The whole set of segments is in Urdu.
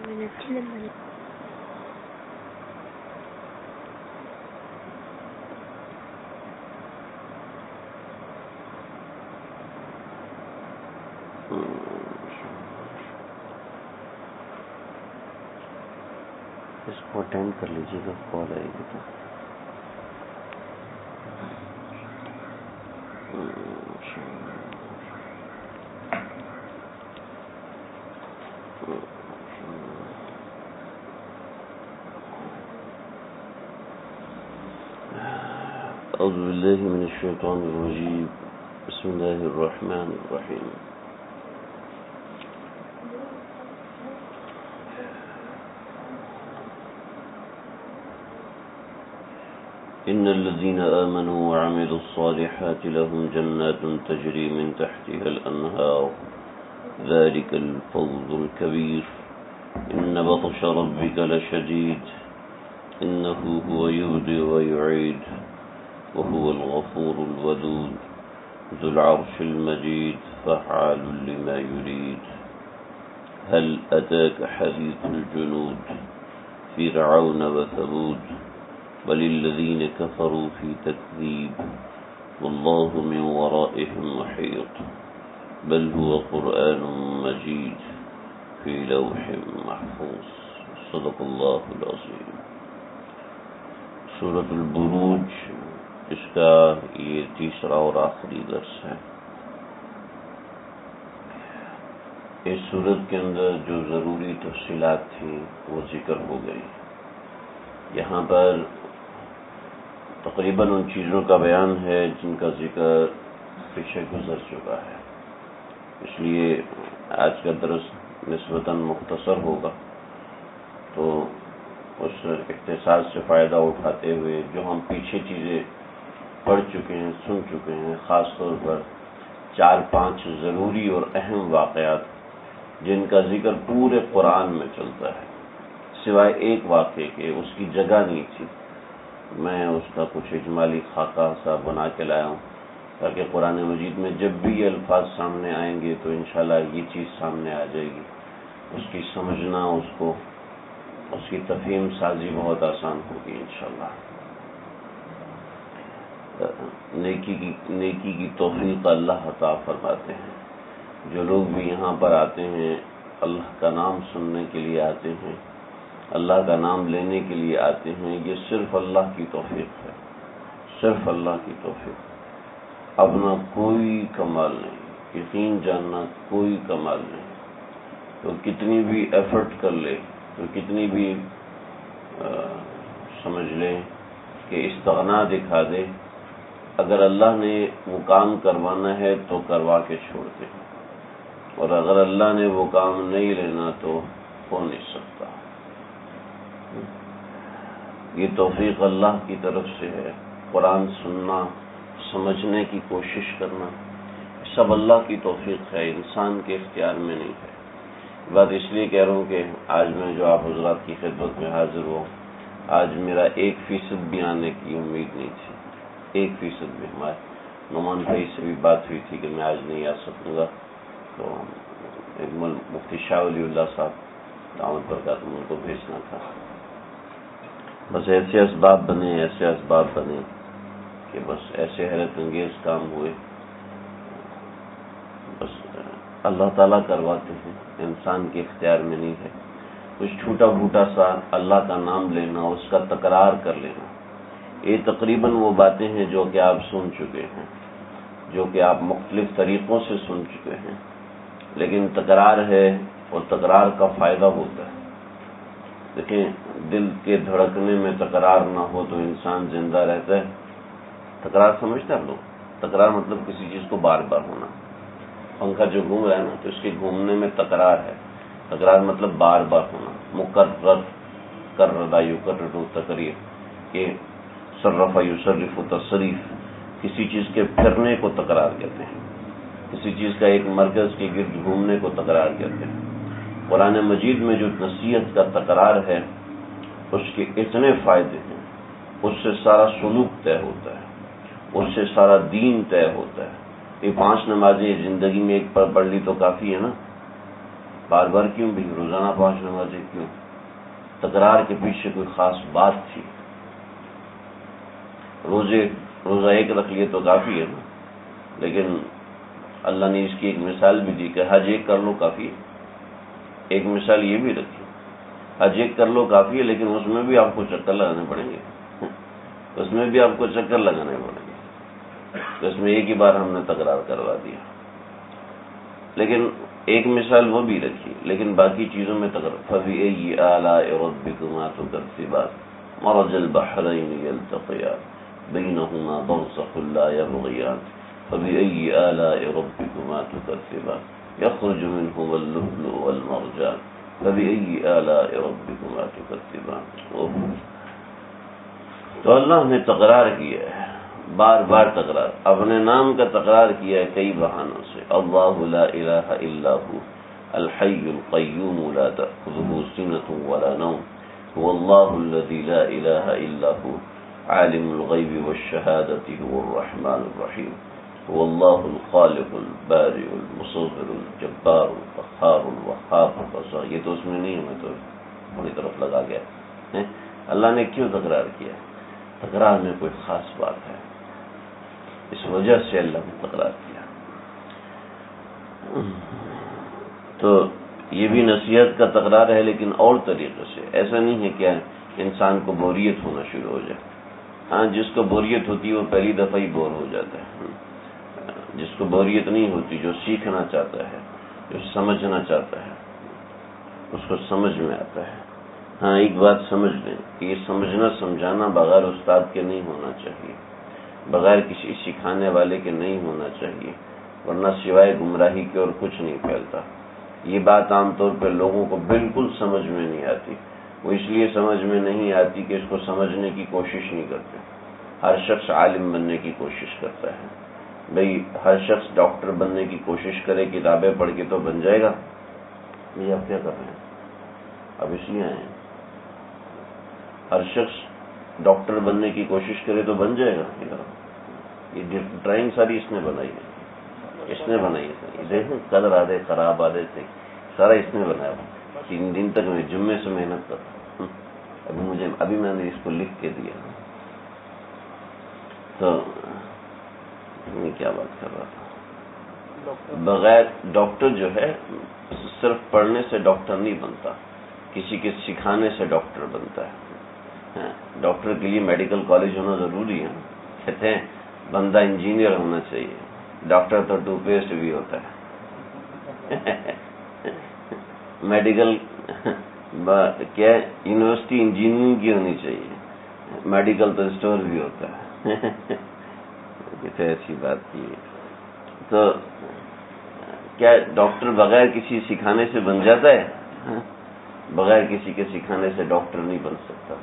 اس کو اٹینڈ کر لیجیے گا، کال آئے گی تو اعوذ باللہ من الشیطان الرجیم، بسم اللہ الرحمن الرحیم۔ ان الذين آمنوا وعملوا الصالحات لهم جنات تجري من تحتها الأنهار ذلك الفوز الكبير إن بطش ربك لشديد إنه هو يبدئ ويعيد وهو الغفور الودود ذو العرش المجيد فعال لما يريد هل أتاك حديث الجنود فرعون وثمود بل الذين كفروا في تكذيب والله من ورائهم محيط بل هو قرآن مجيد في لوح محفوظ صدق الله العظيم۔ سورۃ البروج، اس کا یہ تیسرا اور آخری درس ہے۔ اس سورت کے اندر جو ضروری تفصیلات تھیں وہ ذکر ہو گئی۔ یہاں پر تقریباً ان چیزوں کا بیان ہے جن کا ذکر پیچھے گزر چکا ہے، اس لیے آج کا درس نسبتاً مختصر ہوگا۔ تو اس اختصاص سے فائدہ اٹھاتے ہوئے جو ہم پیچھے چیزیں پڑھ چکے ہیں، سن چکے ہیں، خاص طور پر 4-5 ضروری اور اہم واقعات جن کا ذکر پورے قرآن میں چلتا ہے، سوائے ایک واقعے کے اس کی جگہ نہیں تھی، میں اس کا کچھ اجمالی خاکہ سا بنا کے لایا ہوں تاکہ قرآن مجید میں جب بھی یہ الفاظ سامنے آئیں گے تو انشاءاللہ یہ چیز سامنے آ جائے گی، اس کی سمجھنا، اس کی تفہیم سازی بہت آسان ہوگی انشاءاللہ۔ نیکی کی توفیق اللہ عطا فرماتے ہیں۔ جو لوگ بھی یہاں پر آتے ہیں، اللہ کا نام سننے کے لیے آتے ہیں، اللہ کا نام لینے کے لیے آتے ہیں، یہ صرف اللہ کی توفیق ہے، صرف اللہ کی توفیق، اپنا کوئی کمال نہیں، یقین جاننا کوئی کمال نہیں۔ تو کتنی بھی ایفرٹ کر لے، تو کتنی بھی سمجھ لیں کہ استغنا دکھا دے، اگر اللہ نے وہ کام کروانا ہے تو کروا کے چھوڑ دے، اور اگر اللہ نے وہ کام نہیں لینا تو ہو نہیں سکتا۔ یہ توفیق اللہ کی طرف سے ہے۔ قرآن سننا، سمجھنے کی کوشش کرنا، سب اللہ کی توفیق ہے، انسان کے اختیار میں نہیں ہے۔ بات اس لیے کہہ رہا ہوں کہ آج میں جو آپ حضرات کی خدمت میں حاضر ہوں، آج میرا 1% بھی آنے کی امید نہیں تھی، 1% بھی۔ ہمارے نعمان بھائی سے بھی بات ہوئی تھی کہ میں آج نہیں آ سکوں گا، تو مفتی شاہ ولی اللہ صاحب دعوت برکات ان کو بھیجنا تھا۔ بس ایسے اسباب بنے کہ بس ایسے حیرت انگیز کام ہوئے، بس اللہ تعالیٰ کرواتے ہیں، انسان کے اختیار میں نہیں ہے۔ کچھ چھوٹا بھوٹا سا اللہ کا نام لینا، اس کا تکرار کر لینا، یہ تقریباً وہ باتیں ہیں جو کہ آپ سن چکے ہیں، جو کہ آپ مختلف طریقوں سے سن چکے ہیں، لیکن تکرار ہے اور تکرار کا فائدہ ہوتا ہے۔ دیکھیں، دل کے دھڑکنے میں تکرار نہ ہو تو انسان زندہ رہتا ہے۔ تکرار سمجھتے ہیں لوگ؟ تکرار مطلب کسی چیز کو بار بار ہونا۔ پنکھا جو گھوم رہا ہے نا، تو اس کے گھومنے میں تکرار ہے۔ تکرار مطلب بار بار ہونا، مکرر، کررا یکرر تقریر، یہ صرف یصرف تصریف، کسی چیز کے پھرنے کو تکرار کہتے ہیں، کسی چیز کا ایک مرکز کے گرد گھومنے کو تکرار کہتے ہیں۔ قرآن مجید میں جو نصیحت کا تکرار ہے، اس کے اتنے فائدے ہیں، اس سے سارا سلوک طے ہوتا ہے، اس سے سارا دین طے ہوتا ہے۔ یہ 5 نمازیں زندگی میں ایک پر پڑھ لی تو کافی ہے نا، بار بار کیوں بھی؟ روزانہ 5 نمازیں کیوں؟ تکرار کے پیچھے کوئی خاص بات تھی؟ روزہ ایک رکھ لیے تو کافی ہے نا، لیکن اللہ نے اس کی ایک مثال بھی دی کہ حج ایک کر لو کافی ہے۔ ایک مثال یہ بھی رکھی، حج ایک کر لو کافی ہے، لیکن اس میں بھی آپ کو چکر لگانے پڑیں گے، اس میں بھی آپ کو چکر لگانے پڑیں گے، تو اس میں ایک ہی بار ہم نے تکرار کروا دیا۔ لیکن ایک مثال وہ بھی رکھی، لیکن باقی چیزوں میں تکرار۔ فَبِأَيِّ آلَاءِ رَبِّكُمَا تُكَذِّبَانِ مَرَجَ الْبَحْرَيْنِ يَلْتَقِيَانِ بَيْنَهُمَا بَرْزَخٌ لَّا يَبْغِيَانِ فَبِأَيِّ آلَاءِ رَبِّكُمَا تُكَذِّبَانِ يَخْرُجُ مِنْهُمَا اللُّؤْلُؤُ وَالْمَرْجَانُ فَبِأَيِّ آلَاءِ رَبِّكُمَا تُكَذِّبَانِ۔ تو اللہ نے تکرار کیا ہے، بار بار تکرار، اپنے نام کا تکرار کیا ہے کئی بہانوں سے۔ اللہ لا الہ الا هو الحی القیوم لا تأخذه سنة ولا نوم هو اللہ الذی لا الہ الا هو عالم الغیب والشہادة هو الرحمن الرحیم هو اللہ الخالق البارئ المصور الجبار القہار الوہاب الرزاق۔ یہ تو اس میں نہیں ہے، میں تو بڑی طرف لگا گیا۔ اللہ نے کیوں تکرار کیا؟ تکرار میں کوئی خاص بات ہے، اس وجہ سے اللہ نے تکرار کیا۔ تو یہ بھی نصیحت کا تکرار ہے، لیکن اور طریقے سے۔ ایسا نہیں ہے کہ انسان کو بوریت ہونا شروع ہو جائے۔ ہاں، جس کو بوریت ہوتی ہے وہ پہلی دفعہ ہی بور ہو جاتا ہے۔ جس کو بوریت نہیں ہوتی، جو سیکھنا چاہتا ہے، جو سمجھنا چاہتا ہے، اس کو سمجھ میں آتا ہے۔ ہاں، ایک بات سمجھ لیں کہ یہ سمجھنا سمجھانا بغیر استاد کے نہیں ہونا چاہیے، بغیر کسی سکھانے والے کے نہیں ہونا چاہیے، ورنہ سوائے گمراہی کے اور کچھ نہیں پھیلتا۔ یہ بات عام طور پہ لوگوں کو بالکل سمجھ میں نہیں آتی۔ وہ اس لیے سمجھ میں نہیں آتی کہ اس کو سمجھنے کی کوشش نہیں کرتے۔ ہر شخص عالم بننے کی کوشش کرتا ہے۔ بھئی ہر شخص ڈاکٹر بننے کی کوشش کرے، کتابیں پڑھ کے تو بن جائے گا؟ یہ آپ کیا کر رہے ہیں؟ اب اس لیے آئے ہیں۔ ہر شخص ڈاکٹر بننے کی کوشش کرے تو بن جائے گا؟ یہ ڈرائنگ ساری اس نے بنائی ہے، اس نے بنائی ہے۔ دیکھیں کلر آدھے خراب آدھے تھے، سارا اس نے بنایا۔ 3 دن تک میں جمعے سے محنت کرتا ہوں، ابھی میں نے اس کو لکھ کے دیا۔ تو میں کیا بات کر رہا تھا؟ بغیر ڈاکٹر جو ہے صرف پڑھنے سے ڈاکٹر نہیں بنتا، کسی کے سکھانے سے ڈاکٹر بنتا ہے۔ ڈاکٹر کے لیے میڈیکل کالج ہونا ضروری ہے۔ کہتے ہیں بندہ انجینئر ہونا چاہیے، ڈاکٹر تو ٹوتھ پیسٹ بھی ہوتا ہے۔ میڈیکل کیا یونیورسٹی انجینئرنگ کی ہونی چاہیے، میڈیکل تو اسٹور بھی ہوتا ہے۔ کسی ایسی بات کی تو کیا ڈاکٹر بغیر کسی سکھانے سے بن جاتا ہے؟ بغیر کسی کے سکھانے سے ڈاکٹر نہیں بن سکتا۔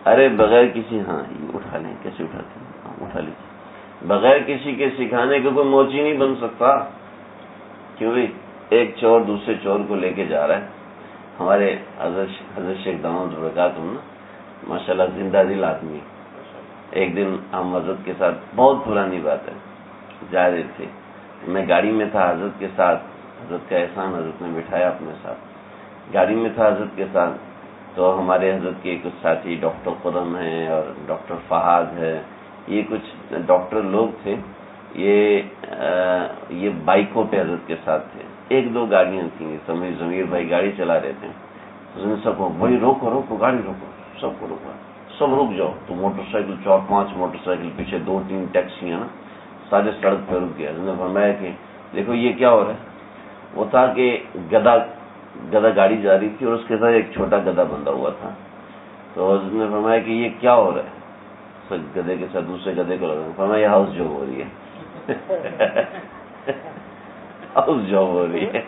ارے بغیر کسی، ہاں یہ اٹھا لیں، کیسے اٹھاتے ہیں؟ ہاں اٹھا لیجیے۔ بغیر کسی کے سکھانے کے کوئی موچی نہیں بن سکتا۔ کیوں بھائی؟ ایک چور دوسرے چور کو لے کے جا رہا ہے۔ ہمارے حضرت شیخ داماد برکاتہم نا، ماشاءاللہ زندہ دل آدمی۔ ایک دن ہم حضرت کے ساتھ، بہت پرانی بات ہے، جا رہے تھے، میں گاڑی میں تھا حضرت کے ساتھ، حضرت کا احسان حضرت نے بٹھایا اپنے ساتھ، گاڑی میں تھا حضرت کے ساتھ۔ تو ہمارے حضرت کے کچھ ساتھی ڈاکٹر خرم ہیں اور ڈاکٹر فہد ہے، یہ کچھ ڈاکٹر لوگ تھے، یہ بائکوں پہ حضرت کے ساتھ تھے۔ 1-2 گاڑیاں تھیں، ضمیر بھائی گاڑی چلا رہے تھے، اس نے سب کو بھائی روکو روکو گاڑی روکو، سب کو روکا، سب رک جاؤ۔ تو موٹر سائیکل 4-5 موٹر سائیکل، پیچھے 2-3 ٹیکسیاں نا، سارے سڑک پہ رک گیا۔ اس نے فرمایا کہ دیکھو یہ کیا ہو رہا ہے؟ وہ تھا کہ گدھا گاڑی جا رہی تھی اور اس کے ساتھ ایک چھوٹا گدھا بندھا ہوا تھا۔ تو اس نے فرمایا کہ یہ کیا ہو رہا ہے؟ گدھے کے ساتھ دوسرے گدھے کو لگا، فرمایا یہ ہاؤس جاب ہو رہی ہے، ہاؤس جاب ہو رہی ہے۔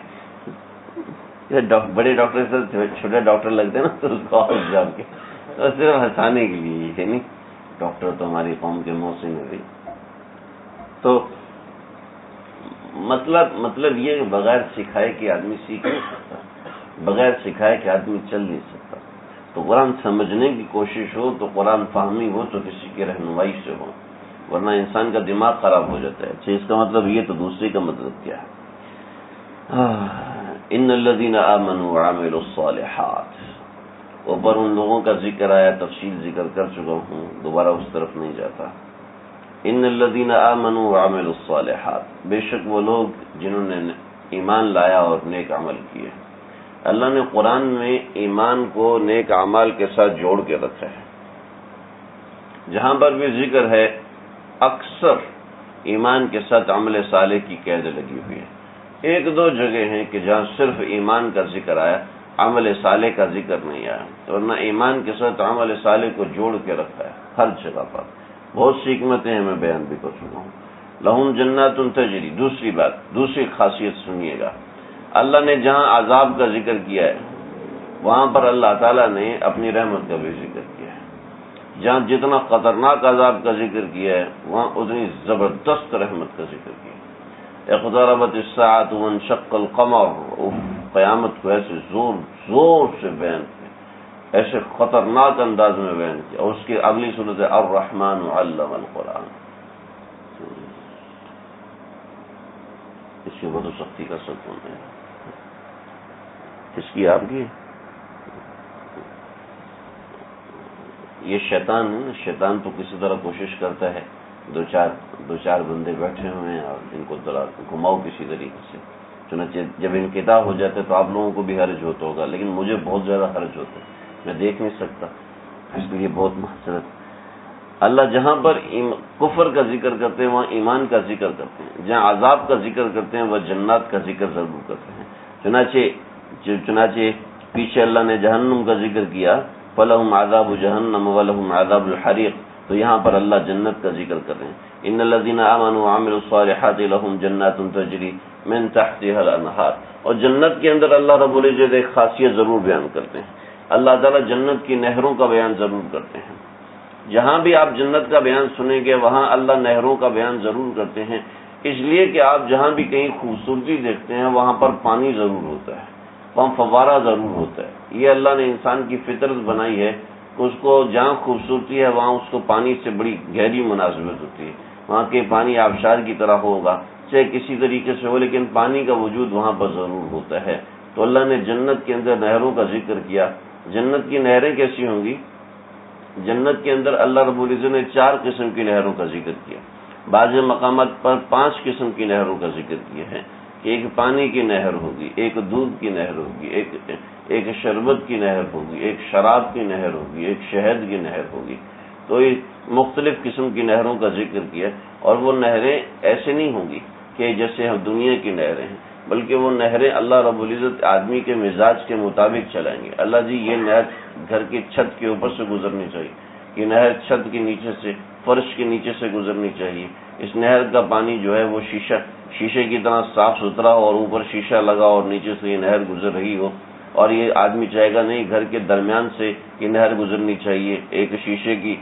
بڑے ڈاکٹر سے چھوٹے ڈاکٹر لگتے ہیں نا، تو اس کو ہاؤس جاب کے تو صرف ہنسانے کے لیے ہے، نہیں ڈاکٹر تو ہماری قوم کے محسن ہے۔ تو مطلب یہ کہ بغیر سکھائے کہ آدمی سیکھ نہیں سکتا، بغیر سکھائے کہ آدمی چل نہیں سکتا۔ تو قرآن سمجھنے کی کوشش ہو تو قرآن فہمی ہو تو کسی کی رہنمائی سے ہو، ورنہ انسان کا دماغ خراب ہو جاتا ہے۔ اچھا اس کا مطلب یہ، تو دوسرے کا مطلب کیا ہے؟ ان الذین آمنوا وعملوا الصالحات، اوپر ان لوگوں کا ذکر آیا، تفصیل ذکر کر چکا ہوں، دوبارہ اس طرف نہیں جاتا۔ ان الذین آمنوا وعملوا الصالحات، بے شک وہ لوگ جنہوں نے ایمان لایا اور نیک عمل کیے۔ اللہ نے قرآن میں ایمان کو نیک اعمال کے ساتھ جوڑ کے رکھا ہے۔ جہاں پر بھی ذکر ہے اکثر ایمان کے ساتھ عمل صالح کی قید لگی ہوئی ہے۔ ایک دو جگہ ہیں کہ جہاں صرف ایمان کا ذکر آیا، عمل صالح کا ذکر نہیں آیا، ورنہ ایمان کے ساتھ عمل صالح کو جوڑ کے رکھا ہے ہر جگہ پر۔ بہت سی حکمتیں ہیں، میں بیان بھی کر چکا ہوں۔ لہم جنات تجری، دوسری بات، دوسری خاصیت سنیے گا، اللہ نے جہاں عذاب کا ذکر کیا ہے وہاں پر اللہ تعالیٰ نے اپنی رحمت کا بھی ذکر کیا ہے۔ جہاں جتنا خطرناک عذاب کا ذکر کیا ہے وہاں اتنی زبردست رحمت کا ذکر کیا ہے۔ اقتربت الساعۃ وانشق القمر، قیامت کو ایسے زور زور سے بیان کیا، ایسے خطرناک انداز میں بیان کیا، اور اس کی اگلی صورت ہے الرحمن علم القرآن، اس کی بہت سختی کا سکون ہے، اس کی آپ کی یہ شیطان ہے نا، شیطان تو کسی طرح کوشش کرتا ہے، دو چار بندے بیٹھے ہوئے ہیں اور ان کو ذرا گھماؤ کسی طریقے سے، چنانچہ جب انقطاع ہو جاتا ہے تو آپ لوگوں کو بھی حرج ہوتا ہوگا، لیکن مجھے بہت زیادہ حرج ہوتا ہے، میں دیکھ نہیں سکتا، اس لیے بہت معذرت۔ اللہ جہاں پر کفر کا ذکر کرتے ہیں وہاں ایمان کا ذکر کرتے ہیں، جہاں عذاب کا ذکر کرتے ہیں وہ جنات کا ذکر ضرور کرتے ہیں۔ چنانچہ پیچھے اللہ نے جہنم کا ذکر کیا، فَلَهُمْ عَذَابُ جَهَنَّمَ وَلَهُمْ عَذَابُ الْحَرِيقِ، تو یہاں پر اللہ جنت کا ذکر کر رہے ہیں۔ ان الذین آمنوا وعملوا الصالحات لهم جنات تجری من تحتها الانہار، اور جنت کے اندر اللہ رب العزت ایک خاصیت ضرور بیان کرتے ہیں، اللہ تعالیٰ جنت کی نہروں کا بیان ضرور کرتے ہیں۔ جہاں بھی آپ جنت کا بیان سنیں گے وہاں اللہ نہروں کا بیان ضرور کرتے ہیں، اس لیے کہ آپ جہاں بھی کہیں خوبصورتی دیکھتے ہیں وہاں پر پانی ضرور ہوتا ہے، وہاں فوارہ ضرور ہوتا ہے۔ یہ اللہ نے انسان کی فطرت بنائی ہے کہ اس کو جہاں خوبصورتی ہے وہاں اس کو پانی سے بڑی گہری مناسبت ہوتی ہے، وہاں کے پانی آبشار کی طرح ہوگا، چاہے کسی طریقے سے ہو، لیکن پانی کا وجود وہاں پر ضرور ہوتا ہے۔ تو اللہ نے جنت کے اندر نہروں کا ذکر کیا۔ جنت کی نہریں کیسی ہوں گی؟ جنت کے اندر اللہ رب العزت نے 4 قسم کی نہروں کا ذکر کیا، بعض مقامات پر 5 قسم کی نہروں کا ذکر کیا ہے، کہ ایک پانی کی نہر ہوگی، ایک دودھ کی نہر ہوگی، ایک شربت کی نہر ہوگی، ایک شراب کی نہر ہوگی، ایک شہد کی نہر ہوگی۔ تو یہ مختلف قسم کی نہروں کا ذکر کیا، اور وہ نہریں ایسے نہیں ہوں گی کہ جیسے ہم دنیا کی نہریں ہیں، بلکہ وہ نہریں اللہ رب العزت آدمی کے مزاج کے مطابق چلائیں گے۔ اللہ جی یہ نہر گھر کی چھت کے اوپر سے گزرنی چاہیے، یہ نہر چھت کے نیچے سے، فرش کے نیچے سے گزرنی چاہیے، اس نہر کا پانی جو ہے وہ شیشے کی طرح صاف ستھرا ہو، اور اوپر شیشہ لگا اور نیچے سے یہ نہر گزر رہی ہو، اور یہ آدمی چاہے گا نہیں گھر کے درمیان سے یہ نہر گزرنی چاہیے، ایک شیشے کی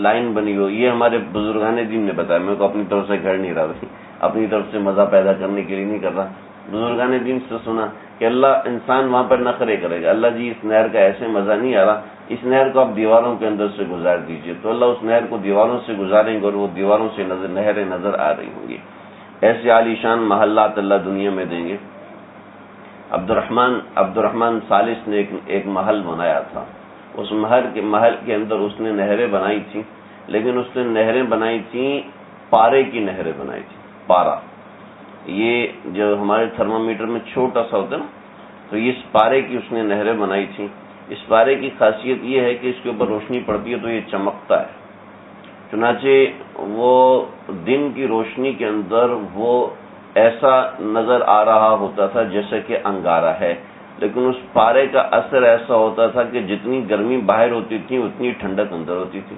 لائن بنی ہو۔ یہ ہمارے بزرگان دین نے بتایا، میں کو اپنی طرف سے گھڑ نہیں رہا، اپنی طرف سے مزہ پیدا کرنے کے لیے نہیں کر رہا، بزرگان دین سے سنا کہ اللہ انسان وہاں پر نخرے کرے گا، اللہ جی اس نہر کا ایسے مزہ نہیں آ رہا، اس نہر کو آپ دیواروں کے اندر سے گزار دیجئے، تو اللہ اس نہر کو دیواروں سے گزاریں گے اور وہ دیواروں سے نہریں نظر آ رہی ہوں گی۔ ایسے عالی شان محلات اللہ دنیا میں دیں گے۔ عبد الرحمن ثالث نے ایک محل بنایا تھا، اس محل کے اندر اس نے نہریں بنائی تھیں، لیکن اس نے نہریں بنائی تھیں پارے کی نہریں بنائی تھیں۔ پارا یہ جو ہمارے تھرمامیٹر میں چھوٹا سا ہوتا ہے نا، تو اس پارے کی اس نے نہریں بنائی تھیں۔ اس پارے کی خاصیت یہ ہے کہ اس کے اوپر روشنی پڑتی ہے تو یہ چمکتا ہے، چنانچہ وہ دن کی روشنی کے اندر وہ ایسا نظر آ رہا ہوتا تھا جیسے کہ انگارہ ہے، لیکن اس پارے کا اثر ایسا ہوتا تھا کہ جتنی گرمی باہر ہوتی تھی اتنی ٹھنڈک اندر ہوتی تھی،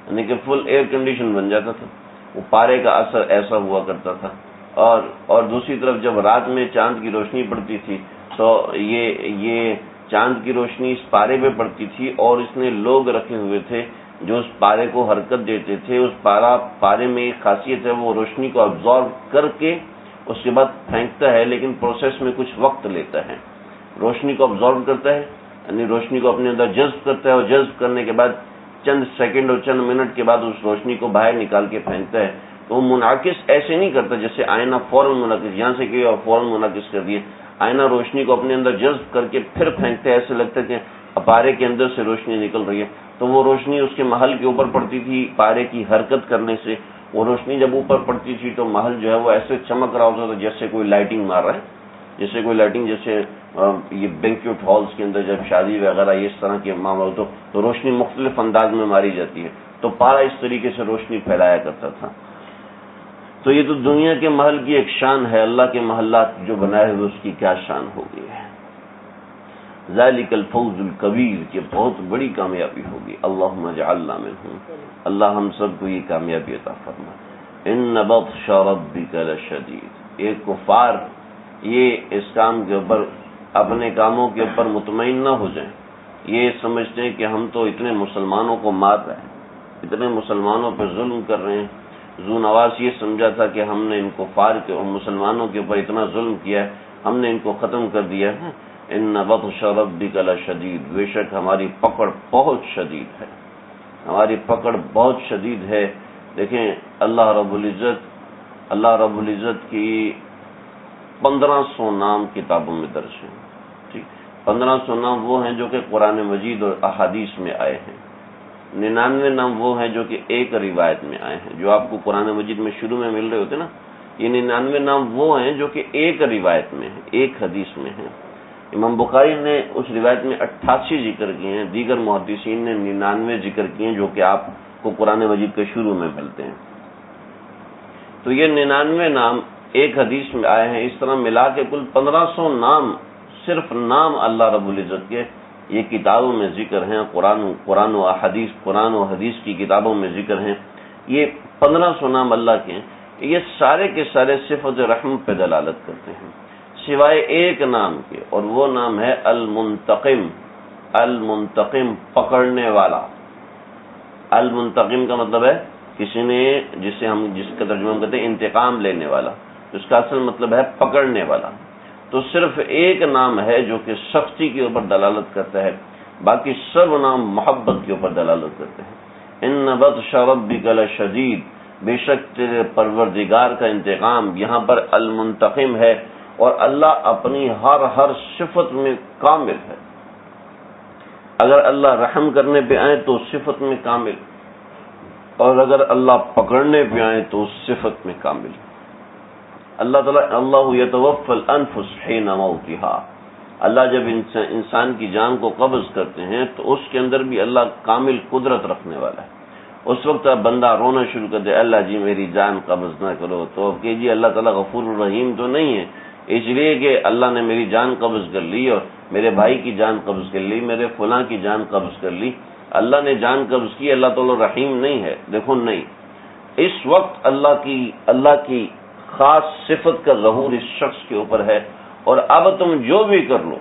یعنی کہ فل ایئر کنڈیشن بن جاتا تھا۔ وہ پارے کا اثر ایسا ہوا کرتا تھا۔ اور دوسری طرف جب رات میں چاند کی روشنی پڑتی تھی تو یہ چاند کی روشنی اس پارے پہ پڑتی تھی، اور اس نے لوگ رکھے ہوئے تھے جو اس پارے کو حرکت دیتے تھے۔ اس پارے میں ایک خاصیت ہے، وہ روشنی کو ابزارب کر کے اس کے بعد پھینکتا ہے، لیکن پروسیس میں کچھ وقت لیتا ہے۔ روشنی کو ابزارب کرتا ہے، یعنی روشنی کو اپنے اندر جذب کرتا ہے، اور جذب کرنے کے بعد چند سیکنڈ اور چند منٹ کے بعد اس روشنی کو باہر نکال کے پھینکتا ہے۔ تو وہ منعکس ایسے نہیں کرتا جیسے آئینہ فوراً منعکس، یہاں سے کیا اور فوراً منعکس کر دیے، آئینہ روشنی کو اپنے اندر جذب کر کے پھر پھینکتے ہیں، ایسے لگتا ہے کہ پارے کے اندر سے روشنی نکل رہی ہے، تو وہ روشنی اس کے محل کے اوپر پڑتی تھی پارے کی حرکت کرنے سے، وہ روشنی جب اوپر پڑتی تھی تو محل جو ہے وہ ایسے چمک رہا ہوتا تھا جیسے کوئی لائٹنگ مار رہا ہے، جیسے کوئی لائٹنگ، جیسے یہ بینکویٹ ہالز کے اندر جب شادی وغیرہ اس طرح کے معاملہ تو روشنی مختلف انداز میں ماری جاتی ہے، تو پارا اس طریقے سے روشنی پھیلایا کرتا تھا۔ تو یہ تو دنیا کے محل کی ایک شان ہے، اللہ کے محلات جو بنائے ہوئے اس کی کیا شان ہوگی۔ ذالک الفوز الکبیر، کہ بہت بڑی کامیابی ہوگی۔ اللہم اجعلنا منہم، اللہ ہم سب کو یہ کامیابی عطا فرما۔ ان بطش ربک لشدید، یہ کفار یہ اس کام کے اوپر، اپنے کاموں کے اوپر مطمئن نہ ہو جائیں، یہ سمجھتے ہیں کہ ہم تو اتنے مسلمانوں کو مار رہے ہیں، اتنے مسلمانوں پہ ظلم کر رہے ہیں۔ ذو نواس یہ سمجھا تھا کہ ہم نے ان کفار کے اور مسلمانوں کے اوپر اتنا ظلم کیا ہے، ہم نے ان کو ختم کر دیا ہے۔ ان بطش ربک لشدید، بے شک ہماری پکڑ بہت شدید ہے، ہماری پکڑ بہت شدید ہے۔ دیکھیں اللہ رب العزت کی 1500 نام کتابوں میں درج ہیں، ٹھیک، 1500 نام وہ ہیں جو کہ قرآن مجید اور احادیث میں آئے ہیں، 99 نام وہ ہیں جو کہ ایک روایت میں آئے ہیں، جو آپ کو قرآن مجید میں شروع میں مل رہے ہوتے نا، یہ 99 نام وہ ہیں جو کہ ایک روایت میں ہیں، ایک حدیث میں ہیں۔ امام بخاری نے اس روایت میں 88 ذکر کیے ہیں، دیگر محدثین نے 99 ذکر کیے ہیں جو کہ آپ کو قرآن مجید کے شروع میں ملتے ہیں۔ تو یہ 99 نام ایک حدیث میں آئے ہیں، اس طرح ملا کے کل 1500 نام، صرف نام اللہ رب العزت کے یہ کتابوں میں ذکر ہیں، قرآن و حدیث کی کتابوں میں ذکر ہیں۔ یہ 1500 نام اللہ کے ہیں، یہ سارے کے سارے صفت رحم پہ دلالت کرتے ہیں، سوائے ایک نام کے، اور وہ نام ہے المنتقم۔ المنتقم پکڑنے والا۔ المنتقم کا مطلب ہے کسی نے جس کا ترجمہ ہم کہتے ہیں انتقام لینے والا، اس کا اصل مطلب ہے پکڑنے والا۔ تو صرف ایک نام ہے جو کہ سختی کے اوپر دلالت کرتا ہے، باقی سب نام محبت کے اوپر دلالت کرتے ہیں۔ ان بطش ربک لشدید، بے شک تیرے پروردگار کا انتقام، یہاں پر المنتقم ہے، اور اللہ اپنی ہر صفت میں کامل ہے۔ اگر اللہ رحم کرنے پہ آئے تو صفت میں کامل، اور اگر اللہ پکڑنے پہ آئے تو اس صفت میں کامل۔ اللہ تعالیٰ اللہ یتوفی الانفس حین موتہا، اللہ جب انسان کی جان کو قبض کرتے ہیں تو اس کے اندر بھی اللہ کامل قدرت رکھنے والا ہے۔ اس وقت بندہ رونا شروع کر دے، اللہ جی میری جان قبض نہ کرو، تو اب کہ جی اللہ تعالیٰ غفور الرحیم تو نہیں ہے، اس لیے کہ اللہ نے میری جان قبض کر لی اور میرے بھائی کی جان قبض کر لی، میرے فلاں کی جان قبض کر لی، اللہ نے جان قبض کی، اللہ تعالیٰ رحیم نہیں ہے۔ دیکھو نہیں، اس وقت اللہ کی خاص صفت کا ظہور اس شخص کے اوپر ہے، اور اب تم جو بھی کر لو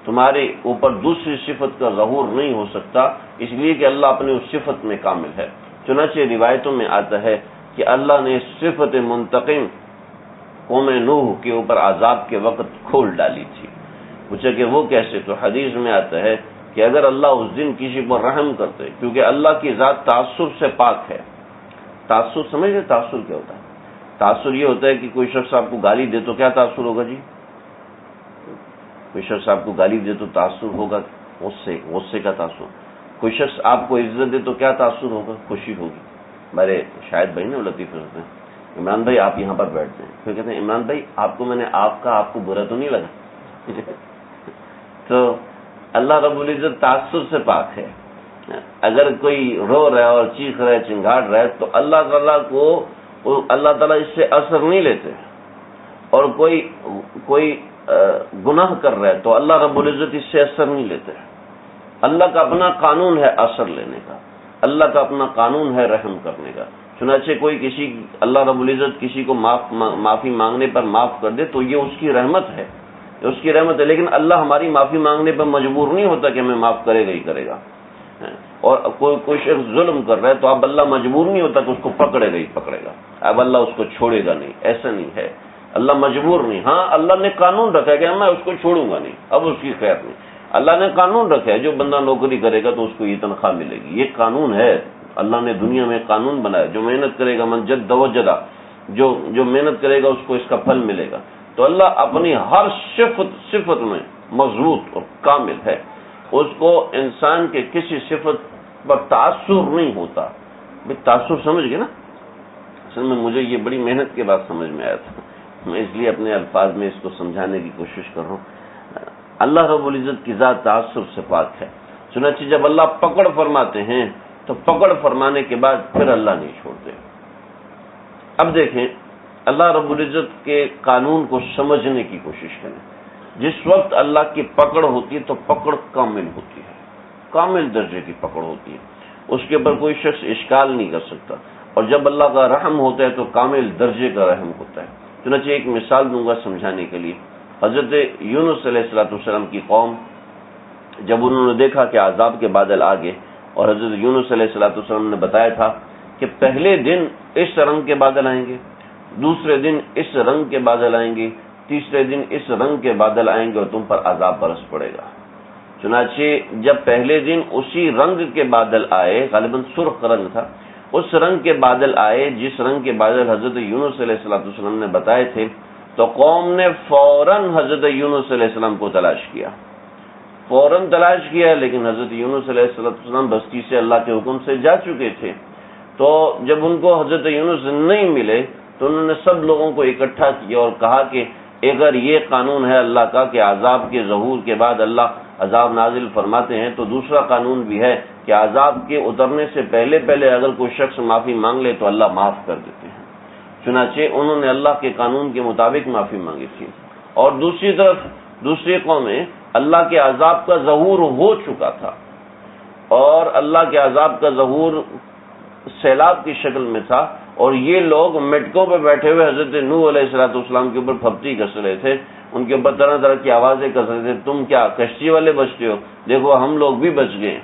تمہارے اوپر دوسری صفت کا ظہور نہیں ہو سکتا، اس لیے کہ اللہ اپنی اس صفت میں کامل ہے۔ چنانچہ روایتوں میں آتا ہے کہ اللہ نے صفت منتقم قوم نوح کے اوپر عذاب کے وقت کھول ڈالی تھی۔ پوچھا کہ وہ کیسے؟ تو حدیث میں آتا ہے کہ اگر اللہ اس دن کسی پر رحم کرتے، کیونکہ اللہ کی ذات تعصب سے پاک ہے۔ تعصب سمجھ گئے؟ تعصب کیا ہوتا ہے؟ تعصب یہ ہوتا ہے کہ کوئی شخص آپ کو گالی دے تو کیا تعصب ہوگا جی؟ کوئی شخص آپ کو گالی دے تو تعصب ہوگا غصے کا تعصب۔ کوئی شخص آپ کو عزت دے تو کیا تعصب ہوگا؟ خوشی ہوگی۔ ہمارے شاید بھائی نا لطیف ہوتے ہیں، عمران بھائی آپ یہاں پر بیٹھتے ہیں، پھر کہتے ہیں عمران بھائی آپ کو میں نے آپ کو برا تو نہیں لگا؟ تو اللہ رب العزت تعصب سے پاک ہے۔ اگر کوئی رو رہا ہے اور چیخ رہا ہے، چنگاڑ رہا ہے، تو اللہ تعالیٰ اس سے اثر نہیں لیتے، اور کوئی گناہ کر رہا ہے تو اللہ رب العزت اس سے اثر نہیں لیتے۔ اللہ کا اپنا قانون ہے اثر لینے کا، اللہ کا اپنا قانون ہے رحم کرنے کا۔ چنانچہ اللہ رب العزت کسی کو معافی مانگنے پر معاف کر دے تو یہ اس کی رحمت ہے، لیکن اللہ ہماری معافی مانگنے پر مجبور نہیں ہوتا کہ ہمیں معاف کرے گا ہی کرے گا۔ اور کوئی شخص ظلم کر رہا ہے تو اب اللہ مجبور نہیں ہوتا کہ اس کو پکڑے گا ہی پکڑے گا، اب اللہ اس کو چھوڑے گا نہیں، ایسا نہیں ہے، اللہ مجبور نہیں۔ ہاں اللہ نے قانون رکھا ہے کہ میں اس کو چھوڑوں گا نہیں، اب اس کی خیر نہیں۔ اللہ نے قانون رکھا ہے جو بندہ نوکری کرے گا تو اس کو یہ تنخواہ ملے گی، یہ قانون ہے۔ اللہ نے دنیا میں قانون بنایا، جو محنت کرے گا من جد وجدہ، جو محنت کرے گا اس کو اس کا پھل ملے گا۔ تو اللہ اپنی ہر صفت میں مضبوط اور کامل ہے، اس کو انسان کے کسی صفت پر تاثر نہیں ہوتا۔ تاثر سمجھ گئے نا؟ اصل میں مجھے یہ بڑی محنت کے بعد سمجھ میں آیا تھا، میں اس لیے اپنے الفاظ میں اس کو سمجھانے کی کوشش کر رہا ہوں۔ اللہ رب العزت کی ذات تعصب سے پاک ہے، چنانچہ جب اللہ پکڑ فرماتے ہیں تو پکڑ فرمانے کے بعد پھر اللہ نہیں چھوڑتے۔ اب دیکھیں اللہ رب العزت کے قانون کو سمجھنے کی کوشش کریں۔ جس وقت اللہ کی پکڑ ہوتی ہے تو پکڑ کامل ہوتی ہے، کامل درجے کی پکڑ ہوتی ہے، اس کے اوپر کوئی شخص اشکال نہیں کر سکتا، اور جب اللہ کا رحم ہوتا ہے تو کامل درجے کا رحم ہوتا ہے۔ چنانچہ ایک مثال دوں گا سمجھانے کے لیے۔ حضرت یونس علیہ السلام کی قوم جب انہوں نے دیکھا کہ عذاب کے بادل آ گئے، اور حضرت یونس علیہ السلام نے بتایا تھا کہ پہلے دن اس رنگ کے بادل آئیں گے، دوسرے دن اس رنگ کے بادل آئیں گے، تیسرے دن اس رنگ کے بادل آئیں گے اور تم پر عذاب برس پڑے گا۔ چنانچہ جب پہلے دن اسی رنگ کے بادل آئے، غالباً سرخ رنگ تھا، اس رنگ کے بادل آئے جس رنگ کے بادل حضرت یونس علیہ السلام نے بتائے تھے، تو قوم نے فوراً حضرت یونس علیہ السلام کو تلاش کیا، فوراً تلاش کیا، لیکن حضرت یونس علیہ السلام بستی سے اللہ کے حکم سے جا چکے تھے۔ تو جب ان کو حضرت یونس نہیں ملے تو انہوں نے سب لوگوں کو اکٹھا کیا اور کہا کہ اگر یہ قانون ہے اللہ کا کہ عذاب کے ظہور کے بعد اللہ عذاب نازل فرماتے ہیں، تو دوسرا قانون بھی ہے کہ عذاب کے اترنے سے پہلے اگر کوئی شخص معافی مانگ لے تو اللہ معاف کر دیتے ہیں۔ چنانچہ انہوں نے اللہ کے قانون کے مطابق معافی مانگی تھی، اور دوسری طرف دوسری قومیں اللہ کے عذاب کا ظہور ہو چکا تھا، اور اللہ کے عذاب کا ظہور سیلاب کی شکل میں تھا، اور یہ لوگ مٹکوں پہ بیٹھے ہوئے حضرت نوح علیہ السلام کے اوپر پھپتی کس رہے تھے، ان کے اوپر طرح طرح کی آوازیں کس رہے تھے، تم کیا کشتی والے بچتے ہو، دیکھو ہم لوگ بھی بچ گئے۔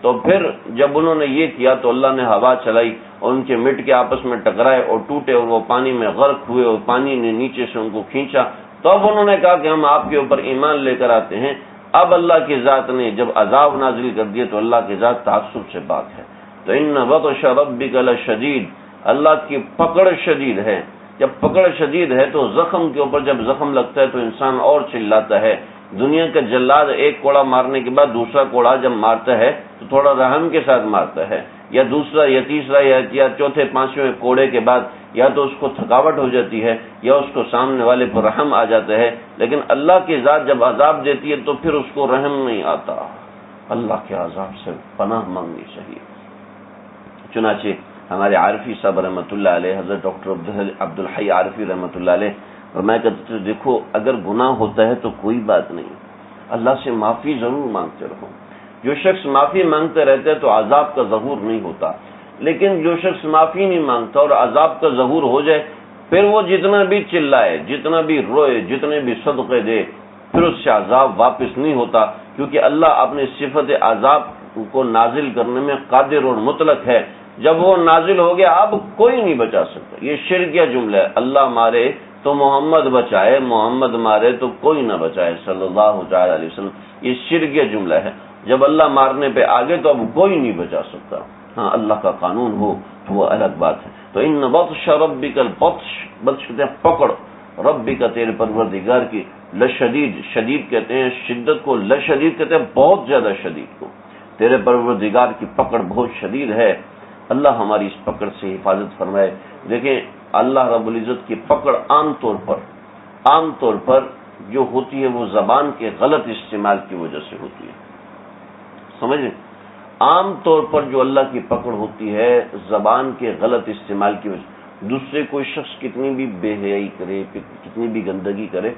تو پھر جب انہوں نے یہ کیا تو اللہ نے ہوا چلائی اور ان کے مٹ کے آپس میں ٹکرائے اور ٹوٹے، اور وہ پانی میں غرق ہوئے اور پانی نے نیچے سے ان کو کھینچا۔ تو اب انہوں نے کہا کہ ہم آپ کے اوپر ایمان لے کر آتے ہیں۔ اب اللہ کی ذات نے جب عذاب نازل کر دیا تو اللہ کی ذات تعصب سے پاک ہے۔ تو ان بطش ربک لشدید، اللہ کی پکڑ شدید ہے۔ جب پکڑ شدید ہے تو زخم کے اوپر جب زخم لگتا ہے تو انسان اور چلاتا ہے۔ دنیا کا جلاد ایک کوڑا مارنے کے بعد دوسرا کوڑا جب مارتا ہے تو تھوڑا رحم کے ساتھ مارتا ہے، یا دوسرا یا تیسرا یا چوتھے پانچویں کوڑے کے بعد یا تو اس کو تھکاوٹ ہو جاتی ہے یا اس کو سامنے والے پر رحم آ جاتا ہے، لیکن اللہ کی ذات جب عذاب دیتی ہے تو پھر اس کو رحم نہیں آتا۔ اللہ کے عذاب سے پناہ مانگنی چاہیے۔ چنانچہ ہمارے عارفی صاحب رحمۃ اللہ علیہ، حضرت ڈاکٹر عبدالحی عارفی رحمۃ اللہ علیہ فرمایا کرتے تھے، دیکھو اگر گناہ ہوتا ہے تو کوئی بات نہیں، اللہ سے معافی ضرور مانگتے رہو۔ جو شخص معافی مانگتے رہتے تو عذاب کا ظہور نہیں ہوتا، لیکن جو شخص معافی نہیں مانگتا اور عذاب کا ظہور ہو جائے، پھر وہ جتنا بھی چلائے، جتنا بھی روئے، جتنے بھی صدقے دے، پھر اس سے عذاب واپس نہیں ہوتا، کیونکہ اللہ اپنی صفت عذاب کو نازل کرنے میں قادر اور مطلق ہے۔ جب وہ نازل ہو گیا اب کوئی نہیں بچا سکتا۔ یہ شرکیہ جملہ ہے، اللہ مارے تو محمد بچائے، محمد مارے تو کوئی نہ بچائے صلی اللہ تعالی علیہ وسلم، یہ شرکیہ جملہ ہے۔ جب اللہ مارنے پہ آگے تو اب کوئی نہیں بچا سکتا۔ ہاں اللہ کا قانون ہو تو وہ الگ بات ہے۔ تو ان بطش ربک البطش، بطش کہتے ہیں پکڑ، ربک تیرے پروردگار کی، لشدید، شدید کہتے ہیں شدت کو، لشدید کہتے ہیں بہت زیادہ شدید کو، تیرے پروردگار کی پکڑ بہت شدید ہے۔ اللہ ہماری اس پکڑ سے حفاظت فرمائے۔ دیکھیں اللہ رب العزت کی پکڑ عام طور پر جو ہوتی ہے وہ زبان کے غلط استعمال کی وجہ سے ہوتی ہے، سمجھیں؟ عام طور پر جو اللہ کی پکڑ ہوتی ہے زبان کے غلط استعمال کی وجہ سے، دوسرے کوئی شخص کتنی بھی بے حیائی کرے، کتنی بھی گندگی کرے،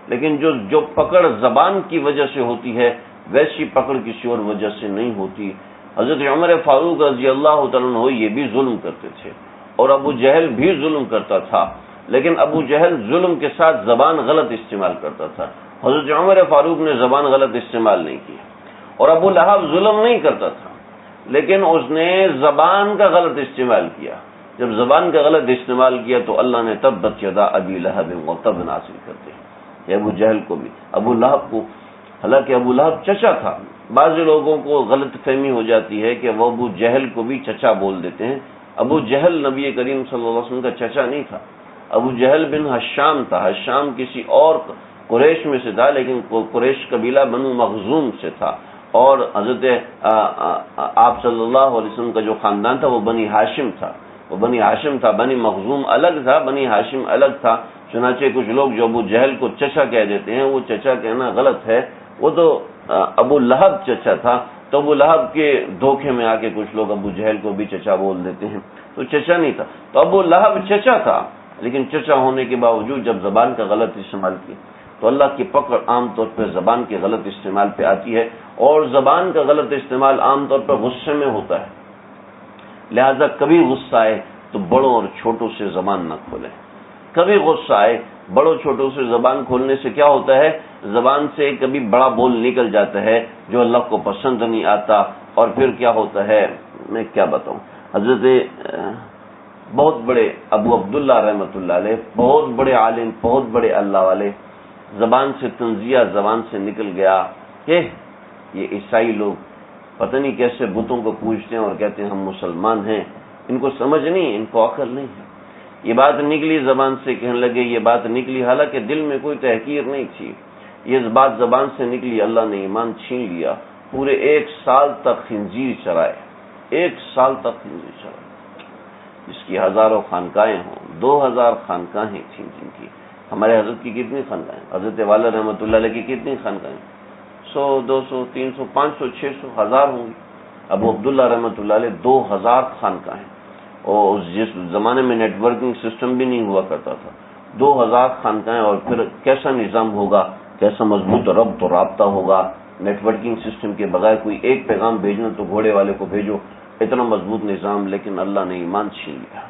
لیکن جو پکڑ زبان کی وجہ سے ہوتی ہے ویسی پکڑ کسی اور وجہ سے نہیں ہوتی۔ حضرت عمر فاروق رضی اللہ تعالیٰ عنہ یہ بھی ظلم کرتے تھے، اور ابو جہل بھی ظلم کرتا تھا، لیکن ابو جہل ظلم کے ساتھ زبان غلط استعمال کرتا تھا، حضرت عمر فاروق نے زبان غلط استعمال نہیں کی۔ اور ابو لہب ظلم نہیں کرتا تھا، لیکن اس نے زبان کا غلط استعمال کیا۔ جب زبان کا غلط استعمال کیا تو اللہ نے تبت یدا ابی لہب وتب نازل کرتے ہیں۔ ابو جہل کو بھی، ابو لہب کو، حالانکہ ابو لہب چچا تھا، بعض لوگوں کو غلط فہمی ہو جاتی ہے کہ وہ ابو جہل کو بھی چچا بول دیتے ہیں۔ ابو جہل نبی کریم صلی اللہ علیہ وسلم کا چچا نہیں تھا، ابو جہل بن حشام تھا، حشام کسی اور قریش میں سے تھا، لیکن قریش قبیلہ بنو مخزوم سے تھا، اور حضرت آپ صلی اللہ علیہ وسلم کا جو خاندان تھا وہ بنی ہاشم تھا، وہ بنی ہاشم تھا، بنی مخزوم الگ تھا، بنی ہاشم الگ تھا۔ چنانچہ کچھ لوگ جو ابو جہل کو چچا کہہ دیتے ہیں، وہ چچا کہنا غلط ہے، وہ تو ابو لہب چچا تھا، تو ابو لہب کے دھوکے میں آ کے کچھ لوگ ابو جہل کو بھی چچا بول دیتے ہیں، تو چچا نہیں تھا، تو ابو لہب چچا تھا، لیکن چچا ہونے کے باوجود جب زبان کا غلط استعمال کیا تو اللہ کی پکڑ عام طور پر زبان کے غلط استعمال پہ آتی ہے، اور زبان کا غلط استعمال عام طور پر غصے میں ہوتا ہے، لہذا کبھی غصہ آئے تو بڑوں اور چھوٹوں سے زبان نہ کھولیں، کبھی غصہ آئے بڑوں چھوٹوں سے زبان کھولنے سے کیا ہوتا ہے، زبان سے کبھی بڑا بول نکل جاتا ہے جو اللہ کو پسند نہیں آتا، اور پھر کیا ہوتا ہے میں کیا بتاؤں۔ حضرت بہت بڑے ابو عبداللہ رحمۃ اللہ علیہ، بہت بڑے عالم، بہت بڑے اللہ والے، زبان سے تنزیہ زبان سے نکل گیا کہ یہ عیسائی لوگ پتہ نہیں کیسے بتوں کو پوجتے ہیں اور کہتے ہیں ہم مسلمان ہیں، ان کو سمجھ نہیں، ان کو عقل نہیں ہے۔ یہ بات نکلی زبان سے، کہنے لگے یہ بات نکلی، حالانکہ دل میں کوئی تحقیر نہیں تھی، یہ بات زبان سے نکلی، اللہ نے ایمان چھین لیا، پورے 1 سال تک خنزیر چرائے، 1 سال تک خنزیر چرائے، جس کی ہزاروں خانقاہیں ہوں، 2000 خانقاہیں تھیں جن کی، ہمارے حضرت کی کتنی خانقاہیں، حضرت والا رحمۃ اللہ علیہ کی کتنی خانقاہیں، 100 200 300 500 600 1000 ہوں گی، ابو عبداللہ رحمۃ اللہ علیہ 2000 خانقاہیں، اور جس زمانے میں نیٹ ورکنگ سسٹم بھی نہیں ہوا کرتا تھا، 2000 خانقاہیں، اور پھر کیسا نظام ہوگا، کیسا مضبوط ربط و رابطہ ہوگا، نیٹ ورکنگ سسٹم کے بغیر کوئی ایک پیغام بھیجنا تو گھوڑے والے کو بھیجو، اتنا مضبوط نظام، لیکن اللہ نے ایمان چھین لیا۔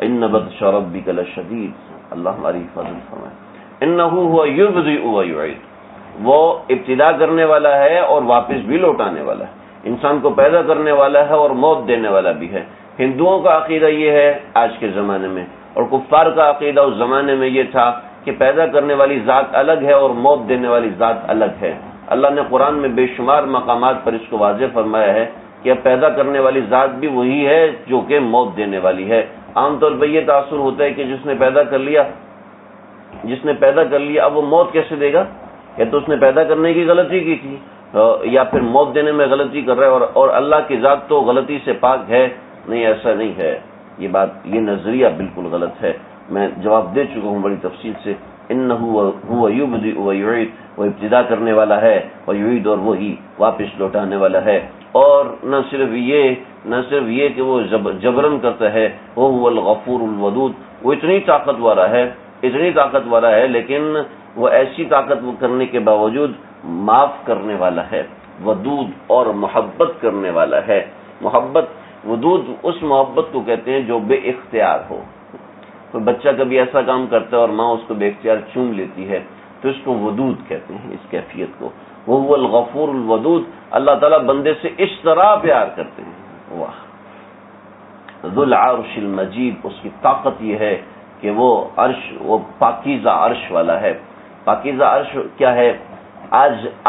ان بطش ربک لشدید، اللہ ہماری حفاظت فرمائے۔ انہ هو یبدئ و یعید، وہ ابتدا کرنے والا ہے اور واپس بھی لوٹانے والا ہے، انسان کو پیدا کرنے والا ہے اور موت دینے والا بھی ہے۔ ہندوؤں کا عقیدہ یہ ہے آج کے زمانے میں، اور کفار کا عقیدہ اس زمانے میں یہ تھا کہ پیدا کرنے والی ذات الگ ہے اور موت دینے والی ذات الگ ہے۔ اللہ نے قرآن میں بے شمار مقامات پر اس کو واضح فرمایا ہے کہ پیدا کرنے والی ذات بھی وہی ہے جو کہ موت دینے والی ہے۔ عام طور پہ یہ تاثر ہوتا ہے کہ جس نے پیدا کر لیا اب وہ موت کیسے دے گا، یا تو اس نے پیدا کرنے کی غلطی کی تھی یا پھر موت دینے میں غلطی کر رہا ہے، اور اللہ کی ذات تو غلطی سے پاک ہے۔ نہیں، ایسا نہیں ہے، یہ نظریہ بالکل غلط ہے، میں جواب دے چکا ہوں بڑی تفصیل سے۔ انہ هو یبدئ و یعید، وہ ابتدا کرنے والا ہے، اور یعید، اور وہی واپس لوٹانے والا ہے۔ اور نہ صرف یہ کہ وہ جبرن کرتا ہے، وہ هو الغفور الودود، وہ اتنی طاقتور ہے لیکن وہ ایسی طاقت کرنے کے باوجود معاف کرنے والا ہے، ودود اور محبت کرنے والا ہے۔ ودود اس محبت کو کہتے ہیں جو بے اختیار ہو، کوئی بچہ کبھی ایسا کام کرتا ہے اور ماں اس کو بے اختیار چوم لیتی ہے تو اس کو ودود کہتے ہیں، اس کیفیت کو۔ وہ الغفور الودود، اللہ تعالیٰ بندے سے اس طرح پیار کرتے ہیں، واہ۔ ذو العرش المجید، اس کی طاقت یہ ہے کہ وہ پاکیزہ عرش والا ہے۔ پاکیزہ عرش کیا ہے؟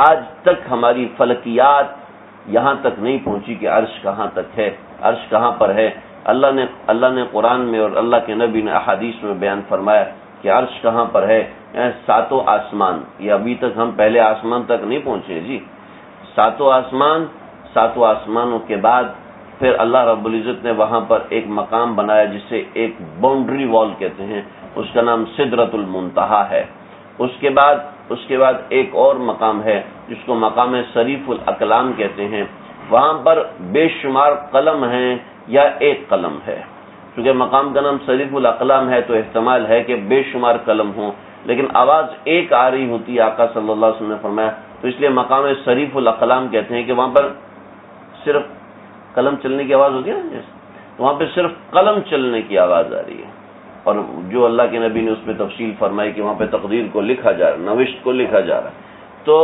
آج تک ہماری فلکیات یہاں تک نہیں پہنچی کہ عرش کہاں تک ہے، عرش کہاں پر ہے۔ اللہ نے قرآن میں اور اللہ کے نبی نے احادیث میں بیان فرمایا کہ عرش کہاں پر ہے، 7 آسمان، یہ ابھی تک ہم پہلے آسمان تک نہیں پہنچے جی، 7 آسمانوں کے بعد پھر اللہ رب العزت نے وہاں پر ایک مقام بنایا جسے ایک باؤنڈری وال کہتے ہیں، اس کا نام سدرۃ المنتہا ہے۔ اس کے بعد ایک اور مقام ہے جس کو مقام صریف الاقلام کہتے ہیں، وہاں پر بے شمار قلم ہیں یا ایک قلم ہے، چونکہ مقام کا نام صریف الاقلام ہے تو احتمال ہے کہ بے شمار قلم ہوں، لیکن آواز ایک آ رہی ہوتی ہے، آقا صلی اللہ علیہ وسلم نے فرمایا، تو اس لیے مقام صریف الاقلام کہتے ہیں کہ وہاں پر صرف قلم چلنے کی آواز ہوتی ہے نا، تو وہاں پہ صرف قلم چلنے کی آواز آ رہی ہے، اور جو اللہ کے نبی نے اس میں تفصیل فرمائی کہ وہاں پہ تقدیر کو لکھا جا رہا ہے، نوشت کو لکھا جا رہا ہے، تو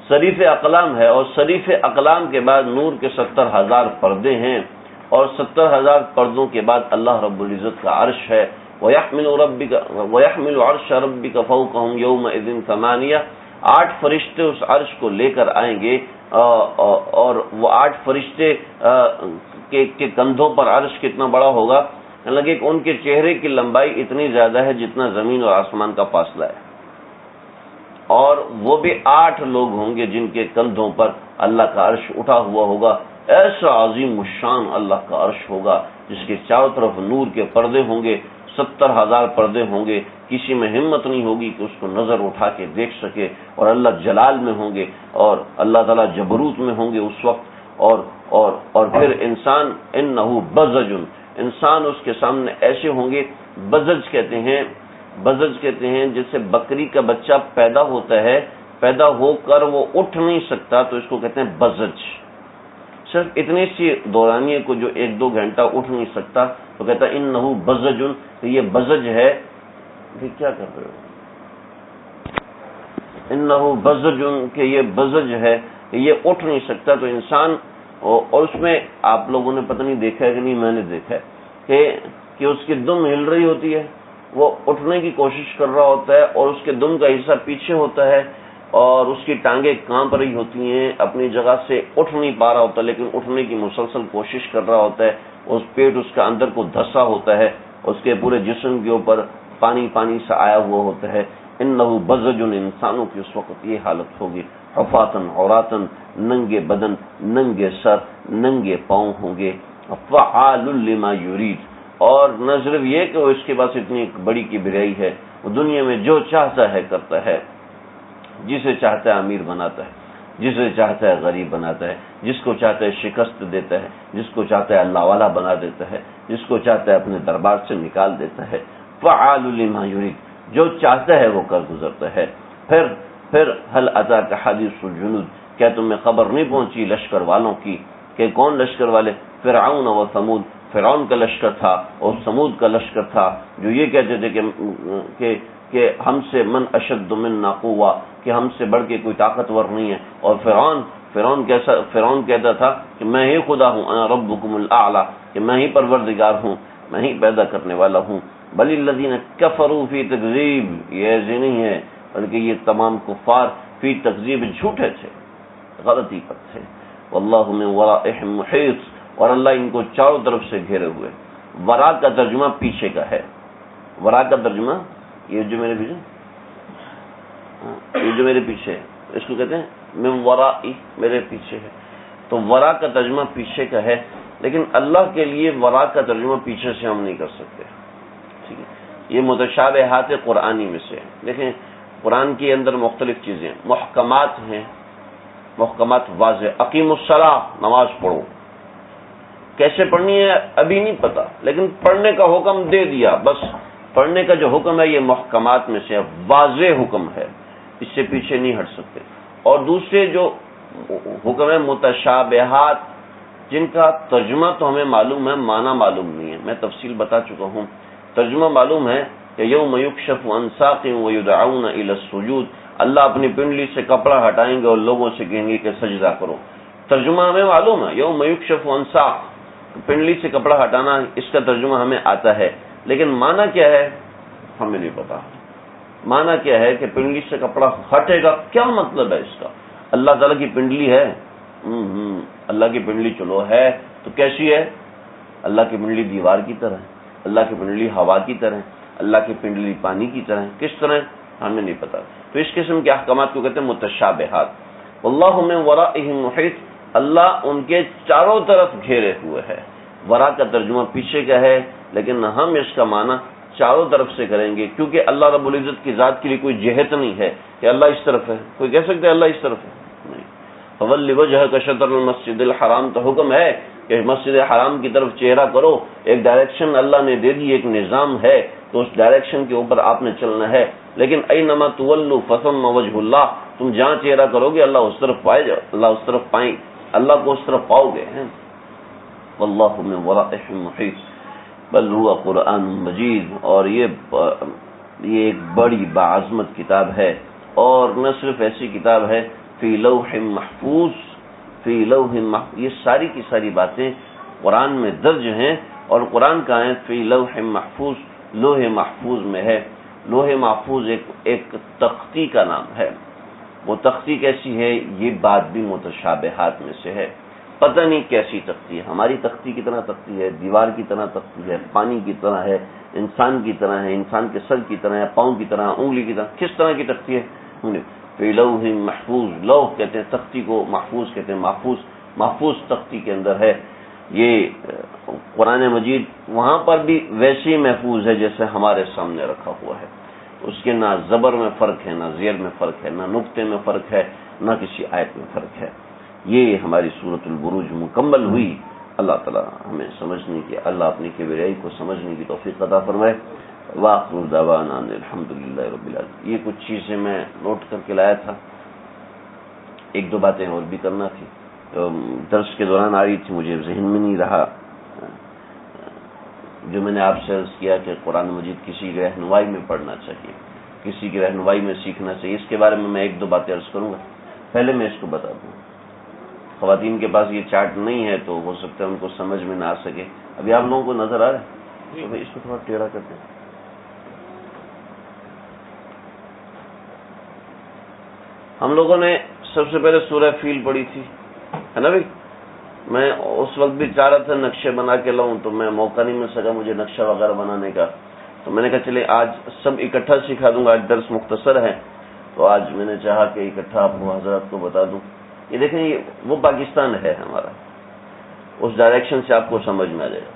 صریف اقلام ہے، اور صریف اقلام کے بعد نور کے 70,000 پردے ہیں، اور 70,000 پردوں کے بعد اللہ رب العزت کا عرش ہے۔ وَيَحْمِلُ عَرْشَ رَبِّكَ فَوْقَهُمْ يَوْمَئِذٍ ثَمَانِيَةٌ، 8 فرشتے اس عرش کو لے کر آئیں گے، اور وہ 8 فرشتے کے کندھوں پر عرش کتنا بڑا ہوگا، حالانکہ ان کے چہرے کی لمبائی اتنی زیادہ ہے جتنا زمین اور آسمان کا فاصلہ ہے، اور وہ بھی 8 لوگ ہوں گے جن کے کندھوں پر اللہ کا عرش اٹھا ہوا ہوگا. ایسا عظیم الشان اللہ کا عرش ہوگا جس کے چاروں طرف نور کے پردے ہوں گے، 70,000 پردے ہوں گے. کسی میں ہمت نہیں ہوگی کہ اس کو نظر اٹھا کے دیکھ سکے، اور اللہ جلال میں ہوں گے اور اللہ تعالیٰ جبروت میں ہوں گے اس وقت. اور پھر انسان انہ بزج، انسان اس کے سامنے ایسے ہوں گے. بزج کہتے ہیں جیسے بکری کا بچہ پیدا ہوتا ہے، پیدا ہو کر وہ اٹھ نہیں سکتا تو اس کو کہتے ہیں بزج. صرف اتنی سی دورانیے کو جو 1-2 گھنٹہ اٹھ نہیں سکتا تو کہتا ہے انہ بزج. تو یہ بزج ہے، کیا کر رہے ہو؟ انہ بزج، کہ یہ بزج ہے، یہ اٹھ نہیں سکتا. تو انسان، اور اس میں آپ لوگوں نے پتہ نہیں دیکھا ہے کہ نہیں، میں نے دیکھا ہے کہ اس کی دم ہل رہی ہوتی ہے، وہ اٹھنے کی کوشش کر رہا ہوتا ہے اور اس کے دم کا حصہ پیچھے ہوتا ہے اور اس کی ٹانگیں کانپ رہی ہوتی ہیں، اپنی جگہ سے اٹھ نہیں پا رہا ہوتا لیکن اٹھنے کی مسلسل کوشش کر رہا ہوتا ہے. اس پیٹ اس کا اندر کو دھسا ہوتا ہے، اس کے پورے جسم کے اوپر پانی سے آیا ہوا ہوتا ہے. انہ بزج، انسانوں کی اس وقت یہ حالت ہوگی. حفاتن عوراتن، ننگے بدن، ننگے سر، ننگے پاؤں ہوں گے. فعال لما یرید، اور نہ صرف یہ کہ وہ اس کے پاس اتنی بڑی کبریائی ہے، وہ دنیا میں جو چاہتا ہے کرتا ہے. جسے چاہتا ہے امیر بناتا ہے، جسے چاہتا ہے غریب بناتا ہے، جس کو چاہتا ہے شکست دیتا ہے، جس کو چاہتا ہے اللہ والا بنا دیتا ہے، جس کو چاہتا ہے اپنے دربار سے نکال دیتا ہے. فعال لما یرید، جو چاہتا ہے وہ کر گزرتا ہے. پھر هل اتاک حدیث الجنود، کیا تمہیں خبر نہیں پہنچی لشکر والوں کی؟ کہ کون لشکر والے؟ فرعون و ثمود، فرعون کا لشکر تھا اور سمود کا لشکر تھا، جو یہ کہتے تھے کہ ہم سے من اشد منا قوہ، کہ ہم سے بڑھ کے کوئی طاقتور نہیں ہے. اور فرعون کہتا تھا کہ میں ہی خدا ہوں، انا ربکم الاعلی، کہ میں ہی پروردگار ہوں، میں ہی پیدا کرنے والا ہوں. بل الذین کفروا فی تکذیب، یہ ایسے نہیں ہے بلکہ یہ تمام کفار فی تکذیب، جھوٹے تھے، غلطی پر تھے. واللہ من ورائہم محیط، اور اللہ ان کو چاروں طرف سے گھیرے ہوئے. ورا کا ترجمہ پیچھے کا ہے. ورا کا ترجمہ یہ جو میرے پیچھے ہے اس کو کہتے ہیں من ورائی، میرے پیچھے ہے. تو ورا کا ترجمہ پیچھے کا ہے، لیکن اللہ کے لیے ورا کا ترجمہ پیچھے سے ہم نہیں کر سکتے. ٹھیک ہے، یہ متشابہات قرآنی میں سے. دیکھیں قرآن کے اندر مختلف چیزیں محکمات ہیں، محکمات واضح. اقیم الصلاۃ، نماز پڑھو. کیسے پڑھنی ہے ابھی نہیں پتا، لیکن پڑھنے کا حکم دے دیا، بس پڑھنے کا جو حکم ہے یہ محکمات میں سے واضح حکم ہے، اس سے پیچھے نہیں ہٹ سکتے. اور دوسرے جو حکم ہے متشابہات، جن کا ترجمہ تو ہمیں معلوم ہے، معنی معلوم نہیں ہے. میں تفصیل بتا چکا ہوں. ترجمہ معلوم ہے کہ یوم یکشف عن ساق ویدعون الی السجود، اللہ اپنی پنڈلی سے کپڑا ہٹائیں گے اور لوگوں سے کہیں گے کہ سجدہ کرو. ترجمہ ہمیں معلوم ہے، یوم یکشف عن ساق، پنڈلی سے کپڑا ہٹانا، اس کا ترجمہ ہمیں آتا ہے، لیکن معنی کیا ہے ہمیں نہیں پتا. معنی کیا ہے کہ پنڈلی سے کپڑا ہٹے گا، کیا مطلب ہے اس کا؟ اللہ تعالیٰ کی پنڈلی ہے، اللہ کی پنڈلی چلو ہے تو کیسی ہے؟ اللہ کی پنڈلی دیوار کی طرح ہے، اللہ کی پنڈلی ہوا کی طرح ہے، اللہ کی پنڈلی پانی کی طرح ہے. کس طرح ہمیں نہیں پتا. تو اس قسم کے احکامات کو کہتے ہیں متشابہات. واللہ من ورائہم محیط، اللہ ان کے چاروں طرف گھیرے ہوئے ہے. ورا کا ترجمہ پیچھے کا ہے، لیکن ہم اس کا معنی چاروں طرف سے کریں گے، کیونکہ اللہ رب العزت کی ذات کے لیے کوئی جہت نہیں ہے کہ اللہ اس طرف ہے. کوئی کہہ سکتا ہے اللہ اس طرف ہے؟ نہیں. فولی وجہک شطر المسجد الحرام، تو حکم ہے کہ مسجد حرام کی طرف چہرہ کرو. ایک ڈائریکشن اللہ نے دے دی، ایک نظام ہے، تو اس ڈائریکشن کے اوپر آپ نے چلنا ہے. لیکن اینما تولوا فثم وجہ اللہ، تم جہاں چہرہ کرو گے اللہ اس طرف پائے جاؤ، اللہ اس طرف پائیں، اللہ کو اس طرف پاؤ گے. واللہ من ورائہم محیط بل ہوا قرآن مجید. اور یہ ایک بڑی باعظمت کتاب ہے، اور نہ صرف ایسی کتاب ہے، فی لوح محفوظ، فی لوح محفوظ. یہ ساری کی ساری باتیں قرآن میں درج ہیں، اور قرآن کا ہے فی لوح محفوظ، لوح محفوظ میں ہے. لوح محفوظ ایک تختی کا نام ہے. وہ تختی کیسی ہے، یہ بات بھی متشابہات میں سے ہے. پتہ نہیں کیسی تختی ہے، ہماری تختی کی طرح تختی ہے، دیوار کی طرح تختی ہے، پانی کی طرح ہے، انسان کی طرح ہے، انسان کے سر کی طرح ہے، پاؤں کی طرح، انگلی کی طرح، کس طرح کی تختی ہے؟ فی لوح محفوظ، لوح کہتے ہیں تختی کو، محفوظ کہتے ہیں محفوظ تختی کے اندر ہے۔ یہ قرآن مجید وہاں پر بھی ویسے ہی محفوظ ہے جیسے ہمارے سامنے رکھا ہوا ہے، اس کے نہ زبر میں فرق ہے، نہ زیر میں فرق ہے، نہ نقطے میں فرق ہے، نہ کسی آیت میں فرق ہے۔ یہ ہماری سورۃ البروج مکمل ہوئی۔ اللہ تعالی ہمیں سمجھنے کی، اللہ اپنی کبریائی کو سمجھنے کی توفیق عطا فرمائے۔ وآخر دعوانا الحمدللہ رب العالمین۔ یہ کچھ چیزیں میں نوٹ کر کے لایا تھا، ایک دو باتیں اور بھی کرنا تھی، درس کے دوران آ رہی تھی، مجھے ذہن میں نہیں رہا۔ جو میں نے آپ سے عرض کیا کہ قرآن مجید کسی کی رہنمائی میں پڑھنا چاہیے، کسی کی رہنمائی میں سیکھنا چاہیے، اس کے بارے میں ایک دو باتیں عرض کروں گا۔ پہلے میں اس کو بتا دوں، خواتین کے پاس یہ چارٹ نہیں ہے تو ہو سکتا ہے ان کو سمجھ میں نہ آ سکے۔ ابھی آپ لوگوں کو نظر آ رہا ہے؟ تو اس کو تھوڑا ٹیڑھا کرتے ہیں۔ ہم لوگوں نے سب سے پہلے سورہ فیل پڑھی تھی، ہے نا بھائی؟ میں اس وقت بھی چاہ رہا تھا نقشے بنا کے لاؤں، تو میں موقع نہیں مل سکا مجھے نقشہ وغیرہ بنانے کا، تو میں نے کہا چلے آج سب اکٹھا سکھا دوں گا، آج درس مختصر ہے تو آج میں نے چاہا کہ اکٹھا آپ کو حضرات کو بتا دوں۔ یہ دیکھیں، یہ وہ پاکستان ہے ہمارا، اس ڈائریکشن سے آپ کو سمجھ میں آ جائے گا۔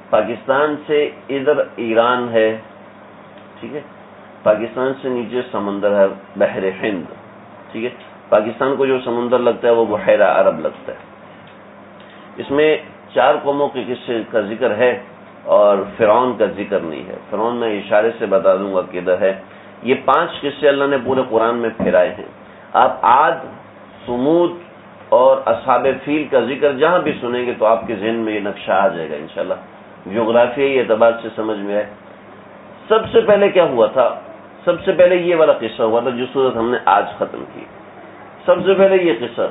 پاکستان سے ادھر ایران ہے، ٹھیک ہے، پاکستان سے نیچے سمندر ہے بحر ہند، ٹھیک ہے، پاکستان کو جو سمندر لگتا ہے وہ بحیرہ عرب لگتا ہے۔ اس میں 4 قوموں کے قصے کا ذکر ہے اور فرعون کا ذکر نہیں ہے۔ فرعون میں اشارے سے بتا دوں گا کہ ادھر ہے۔ یہ 5 قصے اللہ نے پورے قرآن میں پھیرائے ہیں۔ آپ عاد، سمود اور اصحاب فیل کا ذکر جہاں بھی سنیں گے تو آپ کے ذہن میں یہ نقشہ آ جائے گا انشاءاللہ، جغرافیائی اعتبار سے سمجھ میں آئے۔ سب سے پہلے کیا ہوا تھا؟ سب سے پہلے یہ والا قصہ ہوا تھا جو صورت ہم نے آج ختم کی۔ سب سے پہلے یہ قصہ،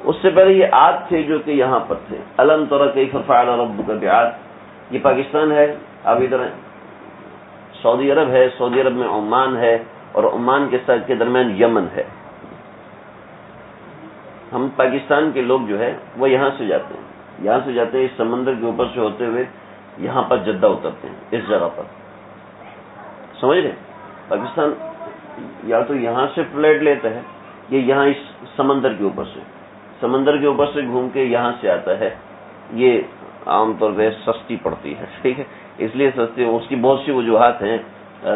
اس سے پہلے یہ عاد تھے جو کہ یہاں پر تھے۔ الم تر کیف فعل ربک بعاد، یہ پاکستان ہے، اب ادھر ہے سعودی عرب ہے، سعودی عرب میں عمان ہے، اور عمان کے ساتھ کے درمیان یمن ہے۔ ہم پاکستان کے لوگ جو ہے وہ یہاں سے جاتے ہیں، اس سمندر کے اوپر سے ہوتے ہوئے یہاں پر جدہ اترتے ہیں، اس جگہ پر، سمجھ رہے؟ پاکستان یا تو یہاں سے فلائٹ لیتا ہے یا یہاں اس سمندر کے اوپر سے گھوم کے یہاں سے آتا ہے۔ یہ عام طور پہ سستی پڑتی ہے، ٹھیک ہے، اس لیے سستی، اس کی بہت سی وجوہات ہیں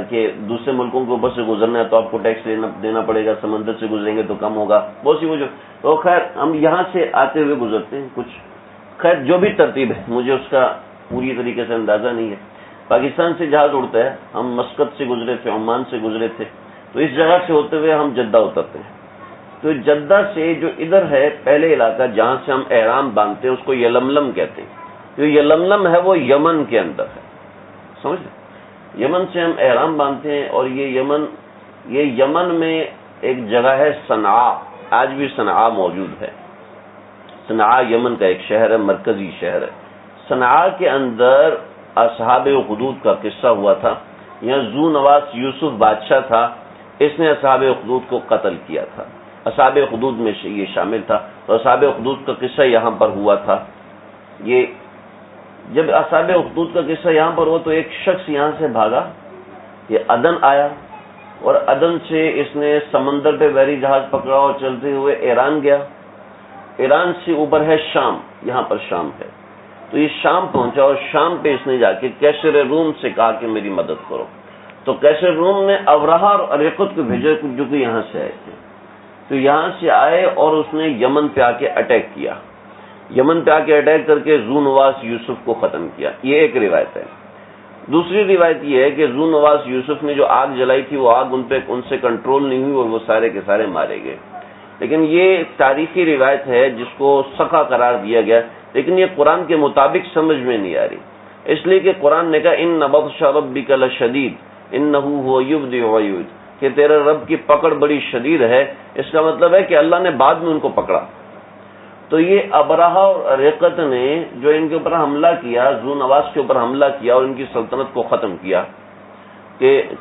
کہ دوسرے ملکوں کے اوپر سے گزرنا ہے تو آپ کو ٹیکس دینا پڑے گا، سمندر سے گزریں گے تو کم ہوگا، بہت سی وجوہ۔ تو خیر ہم یہاں سے آتے ہوئے گزرتے ہیں کچھ، خیر جو بھی ترتیب ہے مجھے اس کا پوری طریقے سے اندازہ نہیں ہے۔ پاکستان سے جہاز اڑتا ہے، ہم مسقط سے گزرے تھے، عمان سے گزرے تھے، تو اس جگہ سے ہوتے ہوئے ہم جدہ اترتے ہیں۔ تو جدہ سے جو ادھر ہے پہلے علاقہ جہاں سے ہم احرام باندھتے ہیں اس کو یلملم کہتے ہیں۔ جو یلملم ہے وہ یمن کے اندر ہے، سمجھ لیں؟ یمن سے ہم احرام باندھتے ہیں، اور یہ یمن میں ایک جگہ ہے صنعاء، آج بھی صنعاء موجود ہے۔ صنعاء یمن کا ایک شہر ہے، مرکزی شہر ہے۔ صنعاء کے اندر اصحاب اخدود کا قصہ ہوا تھا۔ یہاں ذو نواس یوسف بادشاہ تھا، اس نے اصحاب اخدود کو قتل کیا تھا، اصحاب اخدود میں یہ شامل تھا، تو اصحاب اخدود کا قصہ یہاں پر ہوا تھا۔ یہ جب اصحاب اخدود کا قصہ یہاں پر ہوا تو ایک شخص یہاں سے بھاگا، یہ عدن آیا، اور عدن سے اس نے سمندر پہ بحری جہاز پکڑا اور چلتے ہوئے ایران گیا۔ ایران سے اوپر ہے شام، یہاں پر شام ہے، تو یہ شام پہنچا، اور شام پہ اس نے جا کے کیسر روم سے کہا کہ میری مدد کرو، تو کیسر روم نے ابرہہ اور اریقت کو بھیجا جو کہ یہاں سے آئے تھے، تو یہاں سے آئے اور اس نے یمن پہ آ کے اٹیک کیا، یمن پہ آ کے اٹیک کر کے ذو نواس یوسف کو ختم کیا۔ یہ ایک روایت ہے۔ دوسری روایت یہ ہے کہ ذو نواس یوسف نے جو آگ جلائی تھی وہ آگ ان سے کنٹرول نہیں ہوئی اور وہ سارے کے سارے مارے گئے، لیکن یہ تاریخی روایت ہے جس کو سقا قرار دیا گیا، لیکن یہ قرآن کے مطابق سمجھ میں نہیں آ رہی، اس لیے کہ قرآن نے کہا ان بطش ربک لشدید انہ هو یبدئ ویعید، کہ تیرے رب کی پکڑ بڑی شدید ہے، اس کا مطلب ہے کہ اللہ نے بعد میں ان کو پکڑا۔ تو یہ ابرہہ اور اریقت نے جو ان کے اوپر حملہ کیا، ذو نواس کے اوپر حملہ کیا اور ان کی سلطنت کو ختم کیا،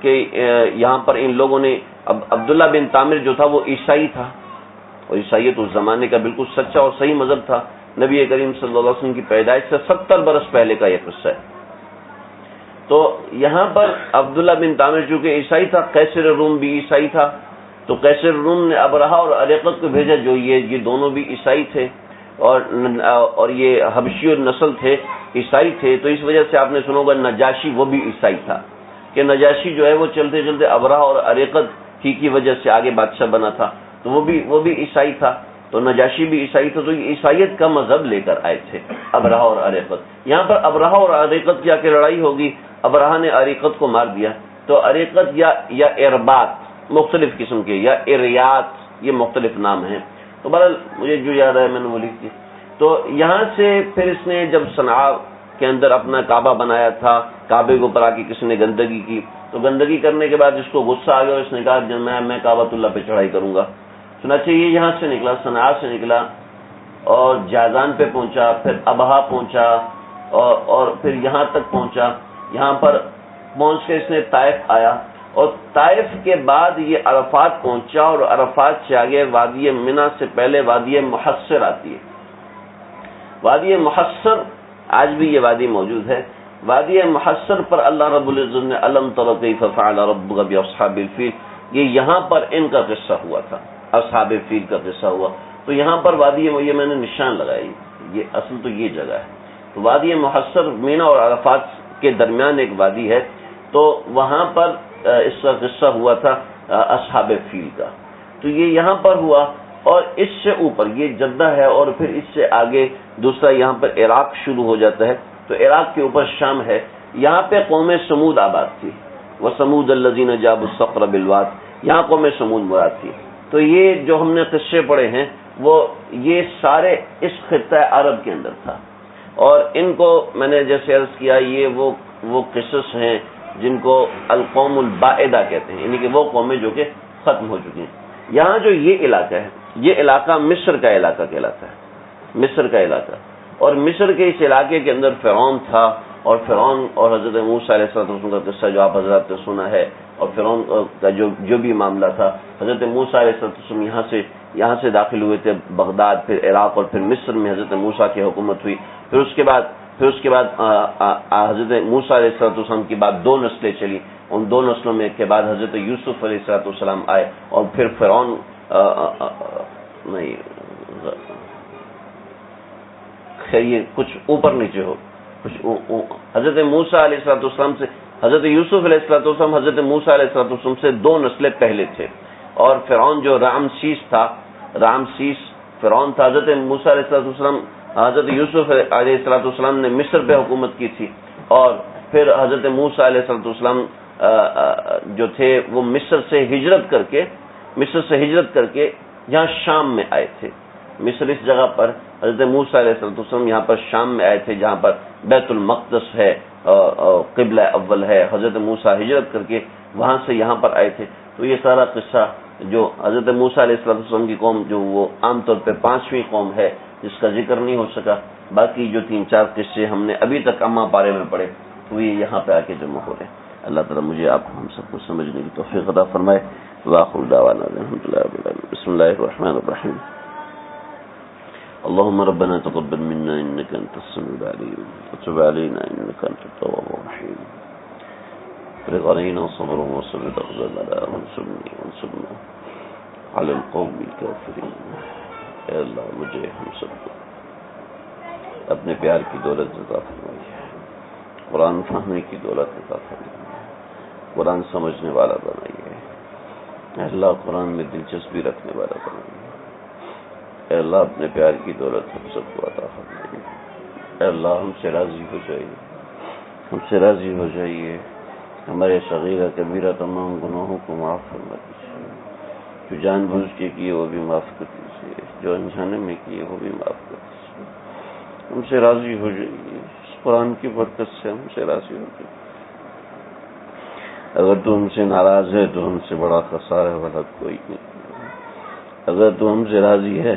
کہ یہاں پر ان لوگوں نے عبداللہ بن تامر جو تھا وہ عیسائی تھا، اور عیسائیت اس زمانے کا بالکل سچا اور صحیح مذہب تھا، نبی کریم صلی اللہ علیہ وسلم کی پیدائش سے 70 برس پہلے کا یہ قصہ ہے۔ تو یہاں پر عبداللہ بن تامر چونکہ عیسائی تھا، قیصر روم بھی عیسائی تھا، تو قیصر روم نے ابرہہ اور اریقط کو بھیجا، جو یہ دونوں بھی عیسائی تھے اور یہ حبشی اور نسل تھے، عیسائی تھے، تو اس وجہ سے آپ نے سنا ہوگا نجاشی وہ بھی عیسائی تھا، کہ نجاشی جو ہے وہ چلتے چلتے ابرہہ اور اریقط ہی کی وجہ سے آگے بادشاہ بنا تھا، تو وہ بھی عیسائی تھا، تو نجاشی بھی عیسائی تھا، تو یہ عیسائیت کا مذہب لے کر آئے تھے ابرہہ اور اریقط۔ یہاں پر ابرہہ اور اریقط کی آ کے لڑائی ہوگی، ابرہہ نے اریقط کو مار دیا، تو اریقط یا اربات مختلف قسم کے، یا اریات، یہ مختلف نام ہیں، تو بہرحال مجھے جو یاد ہے میں نے وہ لکھ دی۔ تو یہاں سے پھر اس نے جب صنعاء کے اندر اپنا کعبہ بنایا تھا، کعبے کے اوپر آ کے کسی نے گندگی کی، تو گندگی کرنے کے بعد اس کو غصہ آ گیا اور اس نے کہا میں کعبۃ اللہ پہ چڑھائی کروں گا۔ چنانچہ یہ یہاں سے نکلا، صنعاء سے نکلا اور جازان پہ پہنچا، پھر ابہا پہنچا اور پھر یہاں تک پہنچا۔ یہاں پر پہنچ کے اس نے طائف آیا، اور طائف کے بعد یہ عرفات پہنچا، اور عرفات سے آگے وادی منی سے پہلے وادی محصر آتی ہے۔ وادی محصر آج بھی یہ وادی موجود ہے۔ وادی محصر پر اللہ رب العزت نے الم تر کیف فعل ربک باصحاب الفیل، یہ یہاں پر ان کا قصہ ہوا تھا، اصحاب فیل کا قصہ ہوا۔ تو یہاں پر وادی یہ میں نے نشان لگائی، یہ اصل تو یہ جگہ ہے۔ تو وادی محصر مینا اور عرفات کے درمیان ایک وادی ہے، تو وہاں پر اس کا قصہ ہوا تھا اصحاب فیل کا۔ تو یہ یہاں پر ہوا، اور اس سے اوپر یہ جدہ ہے، اور پھر اس سے آگے دوسرا یہاں پر عراق شروع ہو جاتا ہے، تو عراق کے اوپر شام ہے۔ یہاں پہ قوم سمود آباد تھی، وَثَمُودَ الَّذِينَ جَابُوا الصَّخْرَ بِالْوَادِ، یہاں قوم سمود مراد تھی۔ تو یہ جو ہم نے قصے پڑھے ہیں یہ سارے اس خطہ عرب کے اندر تھا، اور ان کو میں نے جیسے عرض کیا، یہ وہ قصص ہیں جن کو القوم البائدہ کہتے ہیں، یعنی کہ وہ قومیں جو کہ ختم ہو چکی ہیں۔ یہاں جو یہ علاقہ ہے، یہ علاقہ مصر کا علاقہ کہلاتا ہے، مصر کا علاقہ، اور مصر کے اس علاقے کے اندر فرعون تھا، اور فرعون اور حضرت موسیٰ علیہ السلام کا قصہ جو آپ حضرات نے سنا ہے، اور فرعون کا جو بھی معاملہ تھا، حضرت موسیٰ علیہ السلام یہاں سے داخل ہوئے تھے بغداد، پھر عراق، اور پھر مصر میں حضرت موسیٰ کی حکومت ہوئی۔ پھر اس کے بعد حضرت موسیٰ علیہ السلام کی بعد 2 نسلیں چلی، ان 2 نسلوں میں کے بعد حضرت یوسف علیہ السلام آئے، اور پھر فرعون یہ کچھ اوپر نیچے ہو، حضرت موسیٰ علیہ السلام سے حضرت یوسف علیہ السلام حضرت موسیٰ علیہ السلام سے 2 نسلیں پہلے تھے، اور فرعون جو رامسیس فرعون تھا، حضرت موسیٰ علیہ السلام حضرت یوسف علیہ السلام نے مصر پہ حکومت کی تھی، اور پھر حضرت موسیٰ علیہ السلام جو تھے وہ مصر سے ہجرت کر کے یہاں شام میں آئے تھے۔ مصر اس جگہ پر حضرت موسیٰ علیہ السلام یہاں پر شام میں آئے تھے، جہاں پر بیت المقدس ہے، قبلہ اول ہے۔ حضرت موسیٰ ہجرت کر کے وہاں سے یہاں پر آئے تھے۔ تو یہ سارا قصہ جو حضرت موسیٰ علیہ السلام کی قوم، جو وہ عام طور پہ 5ویں قوم ہے جس کا ذکر نہیں ہو سکا، باقی جو 3-4 قصے ہم نے ابھی تک اما پارے میں پڑھے، تو یہ یہاں پہ آ کے جمع ہو رہے ہیں۔ اللہ تعالیٰ مجھے آپ کو ہم سب کو سمجھنے کی توفیق عطا فرمائے۔ وآخر دعوانا الحمد للہ رب العالمین۔ بسم اللہ الرحمن الرحیم۔ اللهم ربنا تقبل منا انك انت السميع العليم وتب علينا انك انت التواب الرحيم افرغ علينا صبرا وثبت اقدامنا وانصرنا على القوم الكافرين۔ اے اللہ مجھے ہم سب کو اپنے پیار کی دولت عطا فرمائیے، قرآن پڑھنے کی دولت عطا فرمائیے، قرآن سمجھنے والا بنائیے۔ اے اللہ قرآن میں دلچسپی رکھنے والا بنائیے۔ اے اللہ اپنے پیار کی دولت ہم سب کو عطا فرمائیے۔ اے اللہ ہم سے راضی ہو جائیے، ہمارے صغیرہ کبیرہ تمام گناہوں کو معاف فرما دیجیے، جو جان بوجھ کے کیے وہ بھی معاف کر دیجیے، جو انجانے میں کیے وہ بھی معاف کر دیجیے۔ ہم سے راضی ہو جائیے، اس قرآن کی برکت سے ہم سے راضی ہو جائیے۔ اگر تو ہم سے ناراض ہے تو ہم سے بڑا خسارہ والا کوئی نہیں۔ اگر تو ہم سے راضی ہے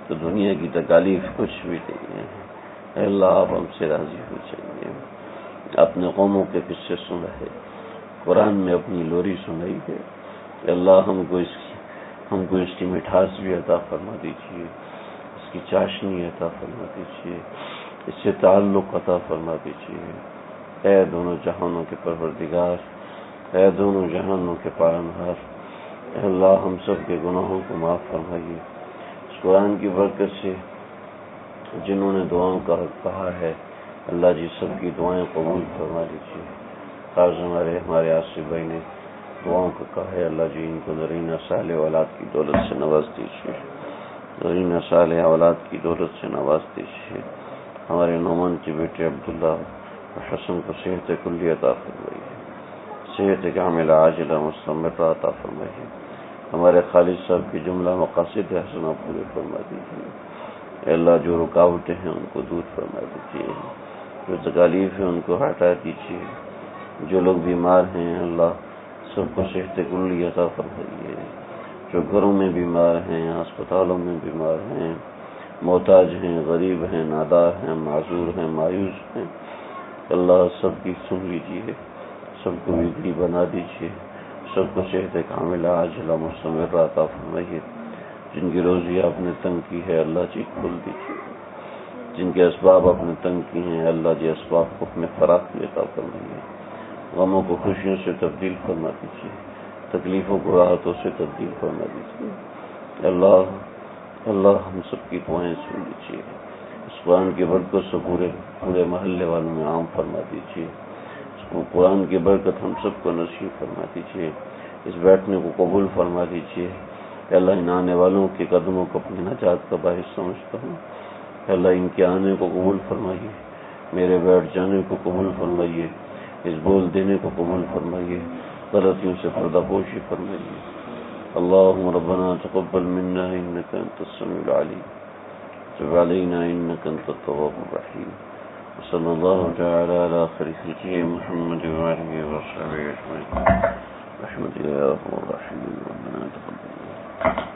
تو دنیا کی تکالیف کچھ بھی نہیں ہے۔ اے اللہ آپ ہم سے راضی ہو جائیے۔ اپنے قوموں کے قصے سنا ہے، قرآن میں اپنی لوری سنائی ہے۔ اے اللہ ہم کو اس کی مٹھاس بھی عطا فرما دیجیے، اس کی چاشنی عطا فرما دیجیے، اس سے تعلق عطا فرما دیجیے۔ اے دونوں جہانوں کے پروردگار، اے دونوں جہانوں کے پالنہار، اے اللہ ہم سب کے گناہوں کو معاف فرمائیے۔ اس قرآن کی برکت سے جنہوں نے دعاؤں کا حق کہا ہے، اللہ جی سب کی دعائیں قبول فرما لیجیے۔ خاص ہمارے آصف بھائی نے دعاؤں کا کہا ہے، اللہ جی ان کو زرینہ صالح اولاد کی دولت سے نواز دیجیے، زرینہ صالح اولاد کی دولت سے نواز دیجیے۔ ہمارے نعمان کے بیٹے عبداللہ اور حسن کو صحت کلی عطا فرمائیے، صحت کاملہ عاجلہ مستمرہ عطا فرمائیے۔ ہمارے خالد صاحب کی جملہ مقاصد حسنہ پورے فرما دیجیے۔ اے اللہ جو رکاوٹیں ہیں ان کو دور فرما دیجیے، جو تکالیف ہیں ان کو ہٹا دیجیے۔ جو لوگ بیمار ہیں اللہ سب کو صحت کلی عطا فرمائیے۔ جو گھروں میں بیمار ہیں، ہسپتالوں میں بیمار ہیں، محتاج ہیں، غریب ہیں، نادار ہیں، معذور ہیں، مایوس ہیں، اللہ سب کی سن لیجیے، سب کو بگڑی بنا دیجیے، سب کو صحت کاملہ عاجلہ مستمرہ عطا فرمائیے۔ جن کی روزی آپ نے تنگ کی ہے اللہ جی کھول دیجیے، جن کے اسباب آپ نے تنگ کی ہیں اللہ جی اسباب کو اپنے فراخی عطا فرمائیے۔ غموں کو خوشیوں سے تبدیل فرما دیجیے، تکلیفوں کو راحتوں سے تبدیل فرما دیجیے۔ اللہ ہم سب کی دعائیں سن لیجیے، اس قرآن کی برکت سے پورے محلے والوں میں عام فرما دیجیے۔ قرآن کی برکت ہم سب کو نصیب فرما دیجیے، اس بیٹھنے کو قبول فرما دیجیے۔ اللہ ان آنے والوں کے قدموں کو اپنی نجات کا باعث سمجھتا ہوں، اللہ ان کے آنے کو قبول فرمائیے، میرے بیٹھ جانے کو قبول فرمائیے، اس بول دینے کو قبول فرمائیے، غلطیوں سے پردہ پوشی فرمائیے۔ اللہم ربنا تقبل منا انک انت السمیع العلیم وتب علینا انک انت التواب الرحیم۔ صلی اللہ تعالی علی خیر خلقہ محمد وآلہ وصحبہ اجمعین۔ رحمتک یا ارحم الراحمین، ربنا تقبل منا۔